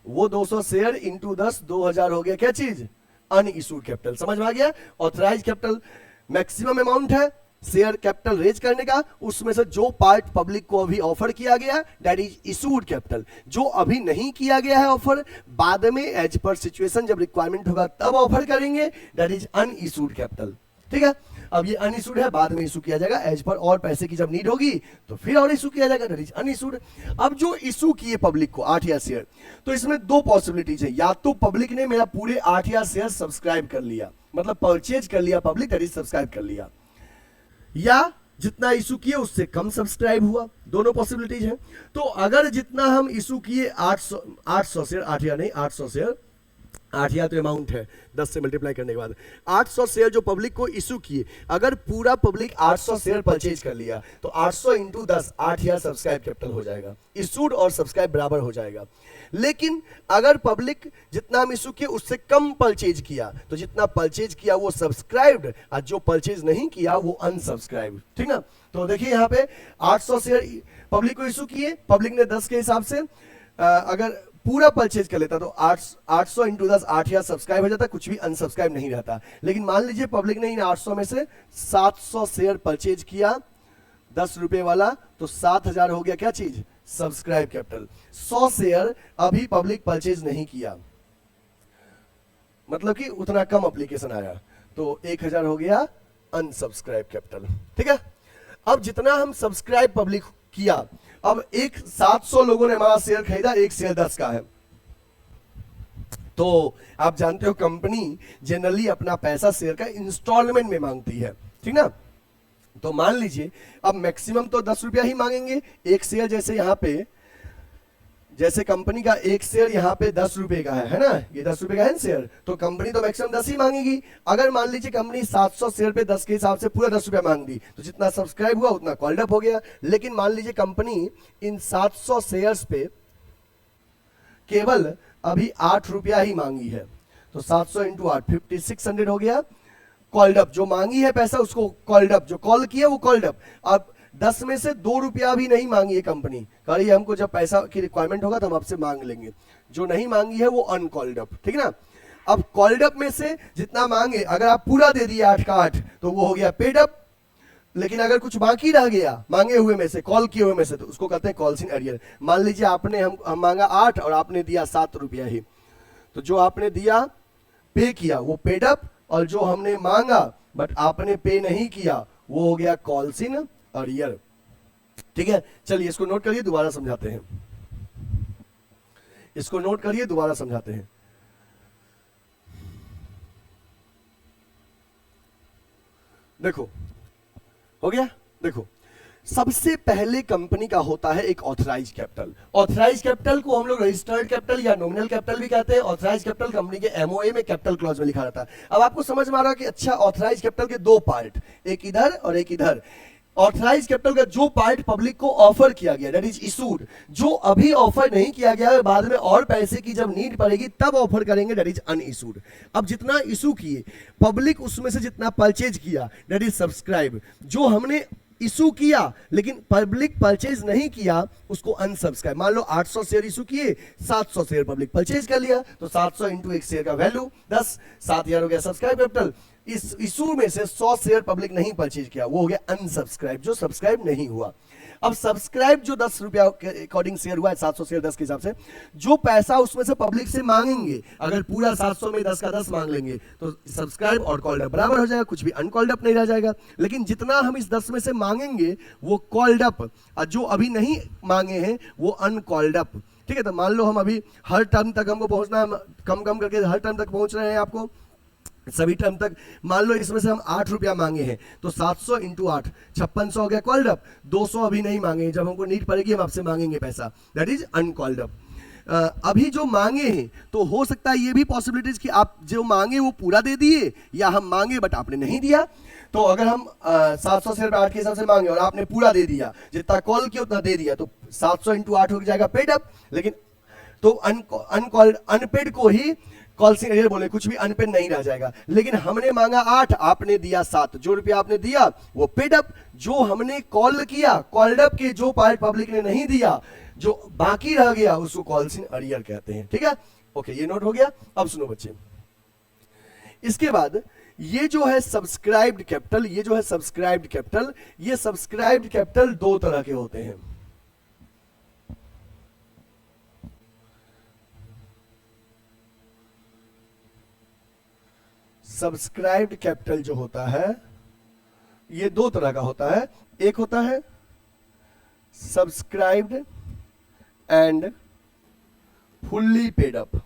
वो 200 शेयर इंटू 10 2000 हो गया, क्या चीज? Unissued capital. समझ में आ गया? ऑथराइज कैपिटल मैक्सिमम अमाउंट है शेयर कैपिटल रेज करने का, उसमें से जो पार्ट पब्लिक को अभी ऑफर किया गया दैट इज इशूड कैपिटल। जो अभी नहीं किया गया है ऑफर, बाद में एज पर सिचुएशन जब रिक्वायरमेंट होगा तब ऑफर करेंगे, दैट इज अनइशूड कैपिटल। ठीक है, अब ये अनइशूड है, बाद में इशू किया जाएगा एज पर, और पैसे की जब नीड होगी तो फिर और इशू किया जाएगा, दैट इज अनइशूड। अब जो इशू किए पब्लिक को 8000 शेयर, तो इसमें दो पॉसिबिलिटीज है। या तो पब्लिक ने मेरा पूरे 8000 शेयर सब्सक्राइब कर लिया, मतलब परचेज कर लिया पब्लिक, दैट इज सब्सक्राइब कर लिया, या जितना इशू किए उससे कम सब्सक्राइब हुआ। दोनों पॉसिबिलिटीज हैं। तो अगर जितना हम इशू किए 800 शेयर, 8000 नहीं 800 शेयर, 8000 तो अमाउंट है, 10 से मल्टीप्लाई करने के बाद 800 शेयर जो पब्लिक को इशू किए, अगर पूरा पब्लिक 800 शेयर परचेज कर लिया, तो 800 इंटू 10 8000 सब्सक्राइब कैपिटल हो जाएगा, इशूड और सब्सक्राइब बराबर हो जाएगा। लेकिन अगर पब्लिक जितना हम इशू किए उससे कम परचेज किया, तो जितना परचेज किया वो सब्सक्राइब्ड, और जो परचेज नहीं किया वो अनसब्सक्राइब्ड। ठीक ना? तो देखिए यहाँ पे 800 शेयर पब्लिक को इशू किए, पब्लिक ने 10 के हिसाब से अगर पूरा परचेज कर लेता तो 800 इंटू 10 8000 सब्सक्राइब हो जाता, कुछ भी अनसब्सक्राइब नहीं रहता। लेकिन मान लीजिए पब्लिक ने इन 800 में से 700 शेयर परचेज किया 10 रुपए वाला, तो 7000 हो गया क्या चीज? Subscribe capital. 100 शेयर अभी पब्लिक परचेज नहीं किया, मतलब कि उतना कम एप्लीकेशन आया, तो 1000 हो गया अनसब्सक्राइब कैपिटल। ठीक है, अब जितना हम सब्सक्राइब पब्लिक किया, अब 700 लोगों ने हमारा शेयर खरीदा, एक शेयर 10 का है, तो आप जानते हो कंपनी जनरली अपना पैसा शेयर का इंस्टॉलमेंट में मांगती है। ठीक ना? तो मान लीजिए अब मैक्सिमम तो 10 रुपया ही मांगेंगे एक शेयर, जैसे यहाँ पे जैसे कंपनी का एक शेयर यहाँ पे 10 रुपए का है ना, ये 10 रुपए का है शेयर, तो कंपनी तो मैक्सिमम 10 ही मांगेगी। अगर मान लीजिए कंपनी 700 शेयर पे 10 के हिसाब से पूरा 10 रुपया मांग दी, तो जितना सब्सक्राइब हुआ उतना कॉल्ड अप हो गया। लेकिन मान लीजिए कंपनी इन 700 शेयर्स पे केवल अभी 8 रुपया ही मांगी है, तो 700 इंटू 8 5600 हो गया कॉल्ड अप। जो मांगी है पैसा उसको कॉल्ड अप, जो कॉल किया वो कॉल्ड अप। अब 10 में से 2 रुपया भी नहीं मांगी है कंपनी, कह रही है हमको जब पैसा की रिक्वायरमेंट होगा तो हम आपसे मांग लेंगे। जो नहीं मांगी है वो अनकॉल्ड अप, ठीक ना। अब कॉल्ड अप में से जितना मांगे, अगर आप पूरा दे दिए 8 का 8 तो वो हो गया पेड अप। लेकिन अगर कुछ बाकी रह गया मांगे हुए में से, कॉल किए हुए में से, तो उसको कहते हैं कॉल्स इन एरियर। मान लीजिए आपने हम मांगा 8 और आपने दिया 7 रुपया ही, तो जो आपने दिया पे किया वो पेड अप, और जो हमने मांगा बट आपने पे नहीं किया वो हो गया कॉल्स इन अरियर। ठीक है, चलिए इसको नोट करिए, दोबारा समझाते हैं। इसको नोट करिए, दोबारा समझाते हैं। देखो हो गया। देखो सबसे पहले कंपनी का होता है एक ऑथराइज कैपिटल। ऑथराइज कैपिटल को हम लोग रजिस्टर्ड कैपिटल या नॉमिनल कैपिटल भी कहते हैं। ऑथराइज कैपिटल कंपनी के एमओए में कैपिटल क्लॉज में लिखा रहता है। अब आपको समझ में आ रहा है कि अच्छा ऑथराइज कैपिटल के 2 पार्ट, एक इधर और एक इधर। ऑथराइज कैपिटल का जो पार्ट पब्लिक को ऑफर किया गया, दैट इज इशूड, जो अभी ऑफर नहीं किया गया, बाद में और पैसे की जब नीड पड़ेगी तब ऑफर करेंगे, दैट इज अनइशूड। अब जितना इशू किए पब्लिक उसमें से जितना परचेज किया, दैट इज सब्सक्राइब। जो हमने इशू किया लेकिन पब्लिक परचेज नहीं किया उसको अनसब्सक्राइब। मान लो 800 शेयर इशू किए, 700 शेयर पब्लिक परचेज कर लिया, तो 700 इंटू एक शेयर का वैल्यू 10, 7000 हो गया सब्सक्राइब कैपिटल। इस इशू में से 100 शेयर पब्लिक नहीं परचेज किया, वो हो गया अनसब्सक्राइब, जो सब्सक्राइब नहीं हुआ। अब सब्सक्राइब जो 10 रुपया के अकॉर्डिंग शेयर हुआ है, 700 शेयर 10 के हिसाब से, जो पैसा उसमें से पब्लिक से मांगेंगे, अगर पूरा 700 में 10 का 10 मांग लेंगे तो सब्सक्राइब और कॉल्ड अप बराबर हो जाएगा, कुछ भी अनकॉल्ड अप नहीं रह जाएगा। लेकिन जितना हम इस 10 में से मांगेंगे वो कॉल्ड अप, और जो अभी नहीं मांगे हैं वो अनकॉल्ड अप। ठीक है, तो मान लो हम अभी हर टर्म तक हमको पहुंचना है, कम कम करके हर टर्म तक पहुंच रहे हैं आपको, सभी टर्म तक। मान लो इसमें से हम 8 रुपया मांगे हैं, तो 700 इंटू 8 5600 हो गया कॉल्ड अप। 200 अभी नहीं मांगे, जब हमको नीड पड़ेगी हम आपसे मांगेंगे पैसा, दैट इज अनकॉल्ड अप। अभी जो मांगे हैं तो हो सकता है ये भी पॉसिबिलिटीज कि आप जो मांगे वो पूरा दे दिए, या हम मांगे बट आपने नहीं दिया। तो अगर हम 700 शेयर 8 के हिसाब से मांगे और आपने पूरा दे दिया, जितना कॉल किया उतना दे दिया, तो 700 इंटू 8 हो जाएगा पेड अप। लेकिन तो अनकॉल्ड अनपेड को ही कॉल इन एरियर बोले, कुछ भी अनपेड नहीं रह जाएगा। लेकिन हमने मांगा 8, आपने दिया 7, जो रुपया आपने दिया वो पेड अप। जो हमने कॉल किया, कॉल्ड अप के जो पार्ट पब्लिक ने नहीं दिया, जो बाकी रह गया उसको कॉल इन एरियर कहते हैं। ठीक है, ओके, ये नोट हो गया। अब सुनो बच्चे, इसके बाद ये जो है सब्सक्राइब्ड कैपिटल, ये जो है सब्सक्राइब्ड कैपिटल, ये सब्सक्राइब्ड कैपिटल 2 तरह के होते हैं। सब्सक्राइब्ड कैपिटल जो होता है ये 2 तरह का होता है। एक होता है subscribed and fully paid up,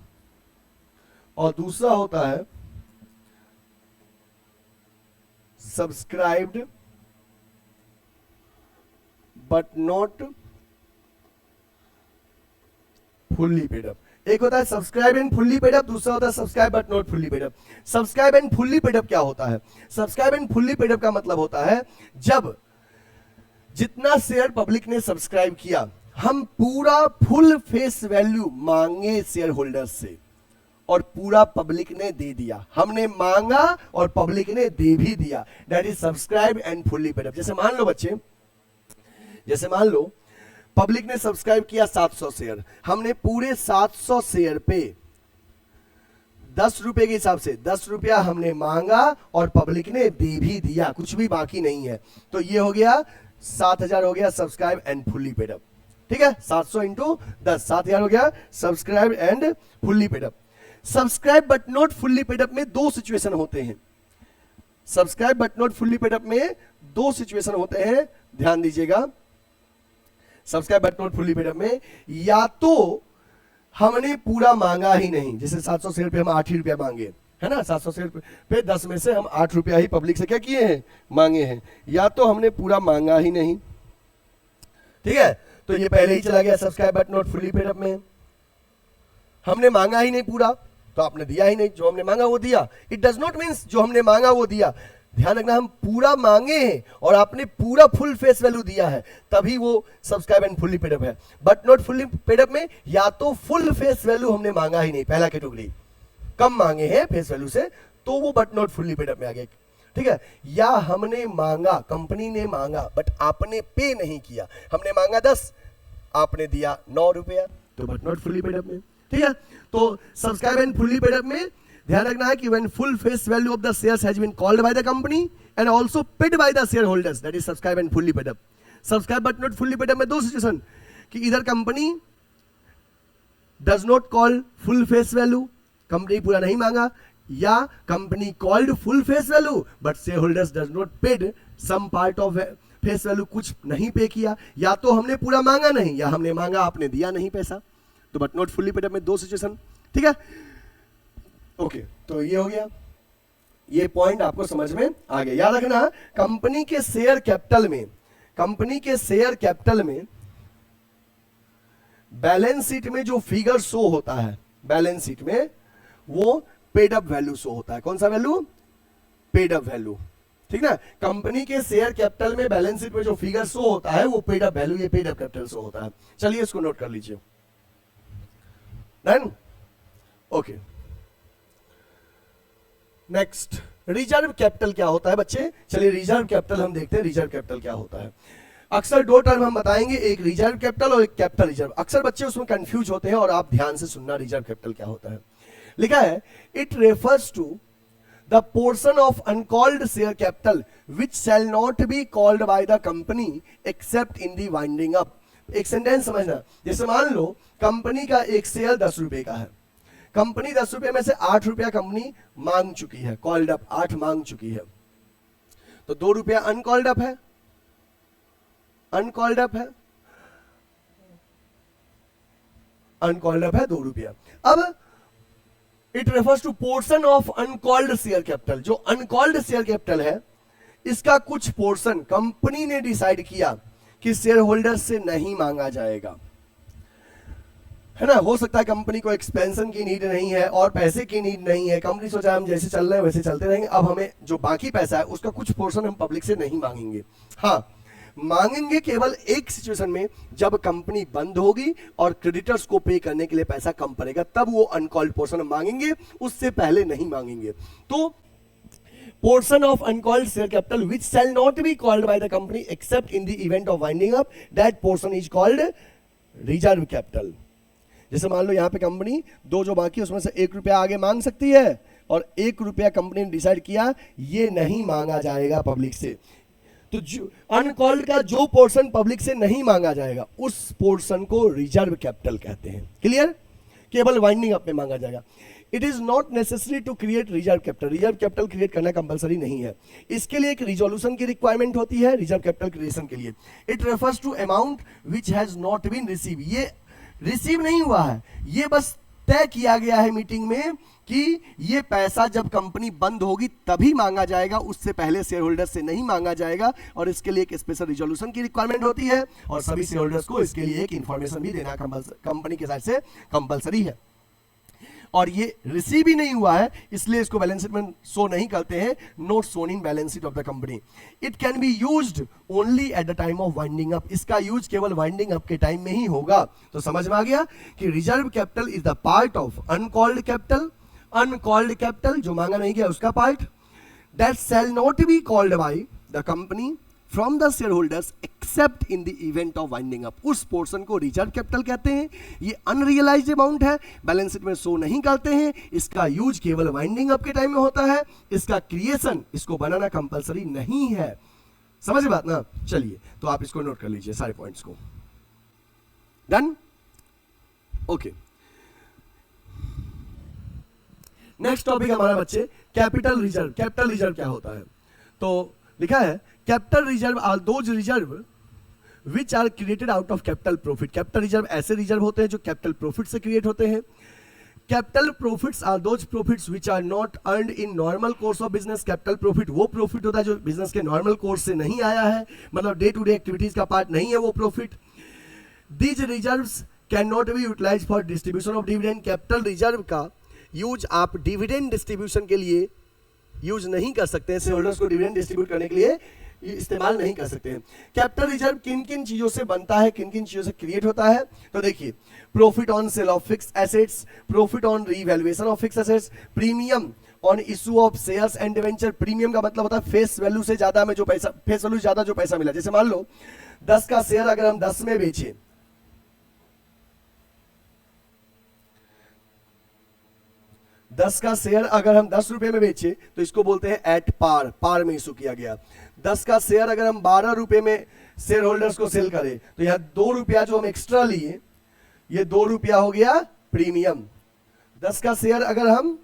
और दूसरा होता है subscribed but not fully paid up. एक होता है subscribe and fully paid up, दूसरा होता है subscribe but not fully paid up. Subscribe and fully paid up क्या होता है? Subscribe and fully paid up का मतलब होता है जब जितना शेयर पब्लिक ने सब्सक्राइब किया, हम पूरा फुल फेस वैल्यू मांगे शेयर होल्डर से और पूरा पब्लिक ने दे दिया। हमने मांगा और पब्लिक ने दे भी दिया, that is subscribe and fully paid up. जैसे मान लो बच्चे, जैसे मान लो पब्लिक ने सब्सक्राइब किया 700 शेयर, हमने पूरे 700 शेयर पे 10 रुपए के हिसाब से 10 रुपया हमने मांगा और पब्लिक ने दे भी दिया, कुछ भी बाकी नहीं है। तो ये हो गया 7000 हो गया subscribe and fully paid up. ठीक है, 700 इंटू 10 7000 हो गया subscribe and fully paid up. Subscribe but not fully paid up में 2 सिचुएशन होते हैं। Subscribe but not fully paid up में 2 सिचुएशन होते हैं, ध्यान दीजिएगा। Subscribe but not fully paid up में या तो हमने पूरा मांगा ही नहीं, जैसे 700 शेयर पे हम 8 ही रुपया मांगे, है ना, 700 शेयर पे 10 में से हम 8 रुपया ही पब्लिक से क्या किए हैं, मांगे हैं, या तो हमने पूरा मांगा ही नहीं। ठीक है, तो ये पहले ही चला गया subscribe but not fully paid up में। हमने मांगा ही नहीं पूरा तो आपने दिया ही नहीं, जो हमने मांगा वो दिया। इट डज नॉट मीन्स जो हमने मांगा वो दिया। ध्यान रखना, हम पूरा मांगे हैं और आपने पूरा फुल फेस वैल्यू दिया है, तभी वो subscribe and fully paid up है। But not fully paid up में या तो फुल फेस वैल्यू हमने मांगा ही नहीं, पहला कैटेगरी, कम मांगे हैं फेस वैल्यू से, तो वो but not fully paid up में आ गया, ठीक है। या हमने मांगा, कंपनी ने मांगा बट आपने पे नहीं किया, हमने मांगा 10, आपने दिया 9 रुपया, तो but not fully paid up में, ठीक है। तो subscribe and fully paid up में ध्यान रखना है कि when full face value of the shares has been called by the company and also paid by the shareholders, that is subscribe and fully paid up. Subscribe but not fully paid up में दो situation, कि इधर company does not call full face value, company पूरा नहीं मांगा, या company called full face value but shareholders does not paid some part of face value, कुछ नहीं पे किया, या तो हमने पूरा मांगा नहीं या हमने मांगा आपने दिया नहीं पैसा, तो but not fully paid up में दो सिचुएशन, ठीक है। ओके, तो ये हो गया, ये पॉइंट आपको समझ में आ गया। याद रखना, कंपनी के शेयर कैपिटल में, कंपनी के शेयर कैपिटल में बैलेंस शीट में जो फिगर शो होता है, बैलेंस शीट में वो पेड अप वैल्यू शो होता है। कौन सा वैल्यू? पेड अप वैल्यू, ठीक ना। कंपनी के शेयर कैपिटल में बैलेंस शीट में जो फिगर शो होता है वो पेड अप वैल्यू, ये पेड अप कैपिटल शो होता है। चलिए इसको नोट कर लीजिए, done, okay. Next, reserve capital क्या होता है बच्चे? चलिए रिजर्व कैपिटल हम देखते हैं, रिजर्व कैपिटल क्या होता है। अक्सर दो टर्म हम बताएंगे, एक रिजर्व कैपिटल और एक कैपिटल रिजर्व। अक्सर बच्चे उसमें कंफ्यूज होते हैं और आप ध्यान से सुनना, रिजर्व कैपिटल क्या होता है। लिखा है, it refers to the portion of uncalled share capital which shall not be called by the company except in the winding up. एक सेंटेंस समझना, जैसे मान लो कंपनी का एक शेयर 10 रुपए का है, कंपनी 10 रुपए में से 8 रुपया कंपनी मांग चुकी है, कॉल्ड अप 8 मांग चुकी है, तो 2 रुपया अनकॉल्ड अप है, अनकॉल्ड अप है, अनकॉल्ड अप है 2 रुपया। अब it refers to portion of uncalled share capital, जो अनकॉल्ड शेयर कैपिटल है इसका कुछ पोर्शन कंपनी ने डिसाइड किया कि शेयर होल्डर से नहीं मांगा जाएगा, है ना। हो सकता है कंपनी को एक्सपेंशन की नीड नहीं है और पैसे की नीड नहीं है, कंपनी सोचा हम जैसे चल रहे हैं वैसे चलते रहेंगे, अब हमें जो बाकी पैसा है उसका कुछ पोर्शन हम पब्लिक से नहीं मांगेंगे। हाँ, मांगेंगे केवल एक सिचुएशन में, जब कंपनी बंद होगी और क्रेडिटर्स को पे करने के लिए पैसा कम पड़ेगा, तब वो अनकॉल्ड पोर्शन मांगेंगे, उससे पहले नहीं मांगेंगे। तो portion of uncalled share capital which shall not be called by the company except in the event of winding up, that portion is called reserve capital. जैसे मान लो यहाँ पे कंपनी दो जो बाकी उसमें से 1 रुपया आगे मांग सकती है और 1 रुपया कंपनी ने डिसाइड किया ये नहीं मांगा जाएगा पब्लिक से, तो अनकॉल्ड का जो पोर्शन पब्लिक से नहीं मांगा जाएगा उस पोर्शन को रिजर्व कैपिटल कहते हैं। क्लियर? केवल वाइंडिंग अप में मांगा जाएगा। It is not necessary to create reserve capital, reserve capital create करना कंपलसरी नहीं है, इसके लिए एक रिजोल्यूशन की रिक्वायरमेंट होती है रिजर्व कैपिटल क्रिएशन के लिए। It refers to amount which has not been receive, ये रिसीव नहीं हुआ है, ये बस तय किया गया है मीटिंग में कि ये पैसा जब कंपनी बंद होगी तभी मांगा जाएगा, उससे पहले शेयर होल्डर से नहीं मांगा जाएगा, और इसके लिए एक स्पेशल रिजोल्यूशन की रिक्वायरमेंट होती है और सभी शेयर होल्डर्स को इसके लिए एक इंफॉर्मेशन भी देना कंपनी के साइड से कंपलसरी है। और ये रिसीव ही नहीं हुआ है इसलिए इसको बैलेंस शीट में शो नहीं करते हैं, note shown in balance sheet of the company. It can be used only at the time of winding up, इसका यूज केवल वाइंडिंग अप के टाइम में ही होगा। तो समझ में आ गया कि reserve capital is the part of uncalled capital, uncalled capital जो मांगा नहीं गया उसका part, that shell not be called by the company from the share holders accept in the event of winding up, उस पोर्शन को reserve capital कहते हैं। ये अनरियलाइज्ड अमाउंट है, बैलेंस शीट में शो नहीं करते हैं, इसका यूज केवल वाइंडिंग अप के टाइम में होता है, इसका क्रिएशन, इसको बनाना कंपलसरी नहीं है। समझ बात ना? चलिए तो आप इसको नोट कर लीजिए सारे पॉइंट्स को। डन? ओके, नेक्स्ट टॉपिक हमारा बच्चे कैपिटल रिजर्व। कैपिटल रिजर्व क्या होता है? तो लिखा है capital reserve are those reserve which are created out of capital profit. Capital reserve ऐसे रिजर्व होते हैं जो कैपिटल प्रॉफिट से क्रिएट होते हैं। Capital profits are those profits which are not earned in normal course of business. Capital profit वो profit होता है जो बिजनेस के नॉर्मल कोर्स से नहीं आया है, मतलब डे टू डे एक्टिविटीज का पार्ट नहीं है वो profit. These reserves can not be utilise for distribution of dividend. Capital reserve का यूज आप डिविडेंड डिस्ट्रीब्यूशन के लिए यूज नहीं कर सकते हैं, शेयर होल्डर्स को डिविडेंड डिस्ट्रीब्यूट करने के लिए इस्तेमाल नहीं कर सकते हैं। कैपिटल रिजर्व किन किन चीजों से बनता है, किन किन चीजों से क्रिएट होता है, तो देखिए profit on sale of fixed assets, profit on revaluation of fixed assets, premium on issue of shares and debenture. Premium का मतलब होता है फेस वैल्यू से ज्यादा में जो पैसा, फेस वैल्यू ज्यादा जो पैसा मिला। जैसे मान लो 10 का शेयर अगर हम 10 में बेचे, 10 का शेयर अगर हम 10 रुपए में बेचे तो इसको बोलते हैं एट पार, पार में इशू किया गया। 10 का शेयर अगर हम 12 रुपए में शेयर होल्डर्स को सेल करें तो यह 2 रुपया जो हम एक्स्ट्रा लिए, ये 2 रुपया हो गया प्रीमियम। 10 का शेयर अगर हम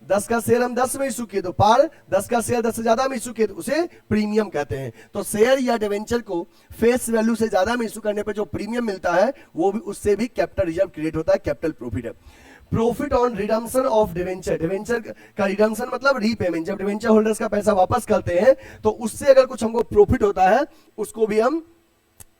10 में इशू किए तो पार, 10 का शेयर 10 से ज्यादा में इशू किए तो उसे प्रीमियम कहते हैं। तो शेयर या डिवेंचर को फेस वैल्यू से ज्यादा में इशू करने पर जो प्रीमियम मिलता है वो भी, उससे भी कैपिटल रिजर्व क्रिएट होता है, कैपिटल प्रॉफिट है। Profit on redemption of debenture, debenture का रिडम्पशन मतलब रीपेमेंट, जब डिवेंचर होल्डर्स का पैसा वापस करते हैं तो उससे अगर कुछ हमको प्रॉफिट होता है उसको भी हम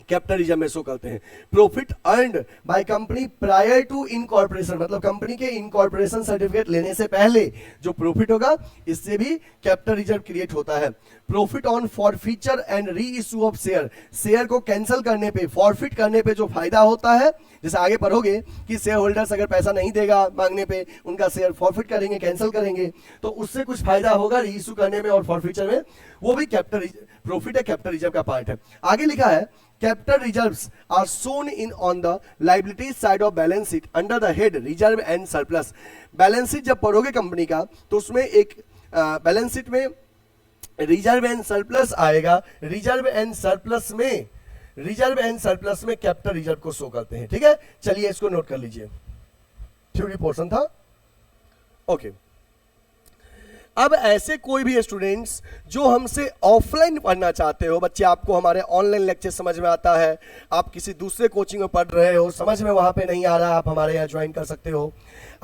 कैपिटल रिजर्व में शो करते हैं। Profit earned by company prior to incorporation, मतलब कंपनी के इनकॉर्पोरेशन सर्टिफिकेट लेने से पहले जो प्रॉफिट होगा इससे भी कैपिटल रिजर्व क्रिएट होता है। Profit on forfeiture and re issue of share, share को कैंसिल करने पे, फॉरफिट करने पे जो फायदा होता है, जैसे आगे पढ़ोगे कि शेयर होल्डर्स अगर पैसा नहीं देगा मांगने पे, उनका शेयर फॉरफिट करेंगे, कैंसिल करेंगे, तो उससे कुछ फायदा होगा री इशू करने में और फॉरफीचर में, वो भी कैपिटल प्रॉफिट है, कैपिटल रिजर्व का पार्ट है। आगे लिखा है capital reserves are shown in on the liability side of balance sheet under the head reserve and surplus. Balance sheet जब पढ़ोगे कंपनी का तो उसमें एक बैलेंस शीट में रिजर्व एंड सरप्लस आएगा। रिजर्व एंड सरप्लस में कैपिटल रिजर्व को शो करते हैं। ठीक है, चलिए इसको नोट कर लीजिए, थ्योरी पोर्शन था। ओके, अब ऐसे कोई भी स्टूडेंट्स जो हमसे ऑफलाइन पढ़ना चाहते हो, बच्चे आपको हमारे ऑनलाइन लेक्चर समझ में आता है, आप किसी दूसरे कोचिंग में पढ़ रहे हो, समझ में वहां पे नहीं आ रहा, आप हमारे यहाँ ज्वाइन कर सकते हो।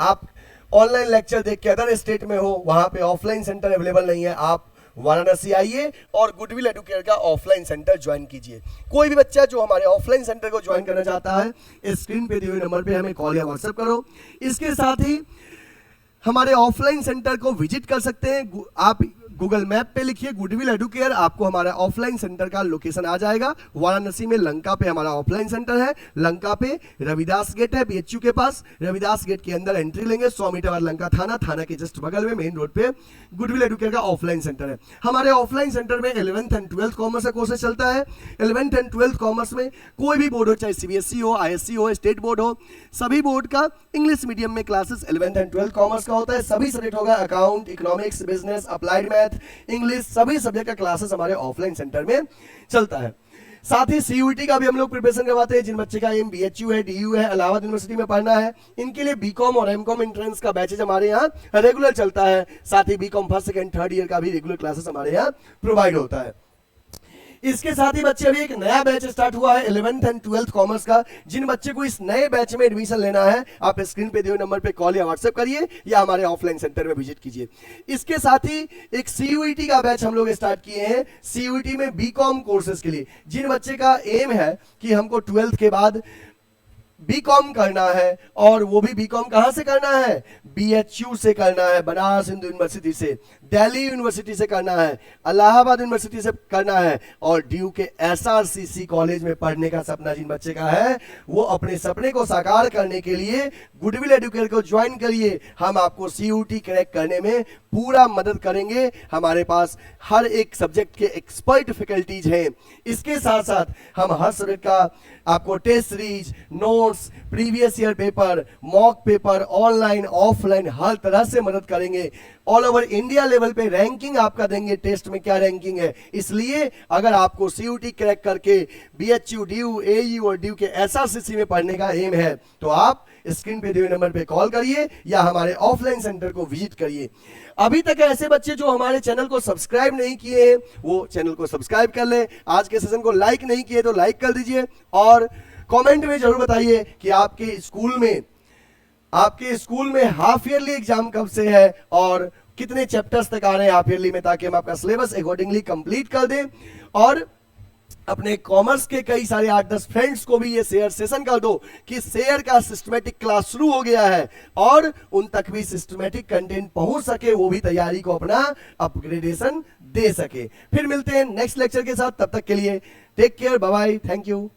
आप ऑनलाइन लेक्चर देख के अदर स्टेट में हो, वहां पे ऑफलाइन सेंटर अवेलेबल नहीं है, आप वाराणसी आइए और गुडविल एडुकेयर का ऑफलाइन सेंटर ज्वाइन कीजिए। कोई भी बच्चा जो हमारे ऑफलाइन सेंटर को ज्वाइन करना चाहता है स्क्रीन पे दिए हुए नंबर पे हमें कॉल या व्हाट्सएप करो। इसके साथ ही हमारे ऑफलाइन सेंटर को विजिट कर सकते हैं। आप गूगल मैप पे लिखिए गुडविल एडुकेयर, आपको हमारा ऑफलाइन सेंटर का लोकेशन आ जाएगा। वाराणसी में लंका पे हमारा ऑफलाइन सेंटर है, लंका पे रविदास गेट है बीएचयू के पास, रविदास गेट के अंदर एंट्री लेंगे, 100 मीटर बाद लंका थाना, थाना के जस्ट बगल में मेन रोड पे गुडविल एडुकेयर का ऑफलाइन सेंटर है। हमारे ऑफलाइन सेंटर में 11th एंड 12th कॉमर्स का कोर्सेज चलता है। 11th एंड 12th कॉमर्स में कोई भी बोर्ड हो, चाहे सीबीएसई हो, आईएससी हो, स्टेट बोर्ड हो, सभी बोर्ड का इंग्लिश मीडियम में classes 11th and 12th commerce का होता है। सभी सब्जेक्ट होगा, account, economics, business, applied math, English, सभी सब्जेक्ट का क्लासेस हमारे ऑफलाइन सेंटर में चलता है। साथ ही सीयूईटी का भी हम लोग प्रिपरेशन करवाते हैं। जिन बच्चे का एम बीएचयू है, डीयू है, इलाहाबाद यूनिवर्सिटी में पढ़ना है, इनके लिए बीकॉम और एमकॉम एंट्रेंस का बैचेज हमारे यहाँ रेगुलर चलता है। साथ ही BCom first second third year का भी रेगुलर क्लासेस हमारे यहाँ प्रोवाइड होता है। इसके साथ ही बच्चे अभी एक नया बैच स्टार्ट हुआ है 11th एंड 12th कॉमर्स का। जिन बच्चे को इस नए बैच में एडमिशन लेना है, आप स्क्रीन पे दिए हुए नंबर पे कॉल या व्हाट्सएप करिए या हमारे ऑफलाइन सेंटर में विजिट कीजिए। इसके साथ ही एक सीयूईटी का बैच हम लोग स्टार्ट किए हैं, सीयूईटी में बीकॉम कोर्सेज के लिए। जिन बच्चे का एम है कि हमको 12th के बाद बीकॉम करना है, और वो भी बीकॉम कहां से करना है, बीएचयू से करना है, बनारस हिंदू यूनिवर्सिटी से, दिल्ली यूनिवर्सिटी से करना है, इलाहाबाद यूनिवर्सिटी से करना है, और ड्यू के एसआरसीसी कॉलेज में पढ़ने का सपना जिन बच्चे का है, वो अपने सपने को साकार करने के लिए गुडविल एडुकेयर को ज्वाइन करिए। हम आपको सीयूटी क्रैक करने में पूरा मदद करेंगे। हमारे पास हर एक सब्जेक्ट के एक्सपर्ट फैकल्टीज हैं। इसके साथ साथ हम हर सब्जेक्ट का आपको test series, notes, previous year paper, mock paper, online offline हर तरह से मदद करेंगे। ऑल ओवर इंडिया लेवल पे रैंकिंग आपका देंगे, टेस्ट में क्या रैंकिंग है। इसलिए अगर आपको सीयूटी क्रैक करके बीएचयू, डीयू, एयू और ड्यू के एसआरसीसी में पढ़ने का एम है तो आप स्क्रीन पे दिए हुए नंबर पे कॉल करिए या हमारे ऑफलाइन सेंटर को विजिट करिए। अभी तक ऐसे बच्चे जो हमारे चैनल को सब्सक्राइब नहीं किए हैं वो चैनल को सब्सक्राइब कर ले। आज के सेशन को लाइक नहीं किए तो लाइक कर दीजिए, और कमेंट में जरूर बताइए कि आपके स्कूल में हाफ ईयरली एग्जाम कब से है और कितने चैप्टर्स तक आ रहे हैं हाफ ईयरली में, ताकि हम आपका सिलेबस अकॉर्डिंगली कंप्लीट कर दें। और अपने कॉमर्स के कई सारे 8-10 फ्रेंड्स को भी ये शेयर सेशन कर दो कि शेयर का सिस्टमेटिक क्लास शुरू हो गया है और उन तक भी सिस्टमेटिक कंटेंट पहुंच सके, वो भी तैयारी को अपना अपग्रेडेशन दे सके। फिर मिलते हैं नेक्स्ट लेक्चर के साथ, तब तक के लिए take care, bye bye, thank you.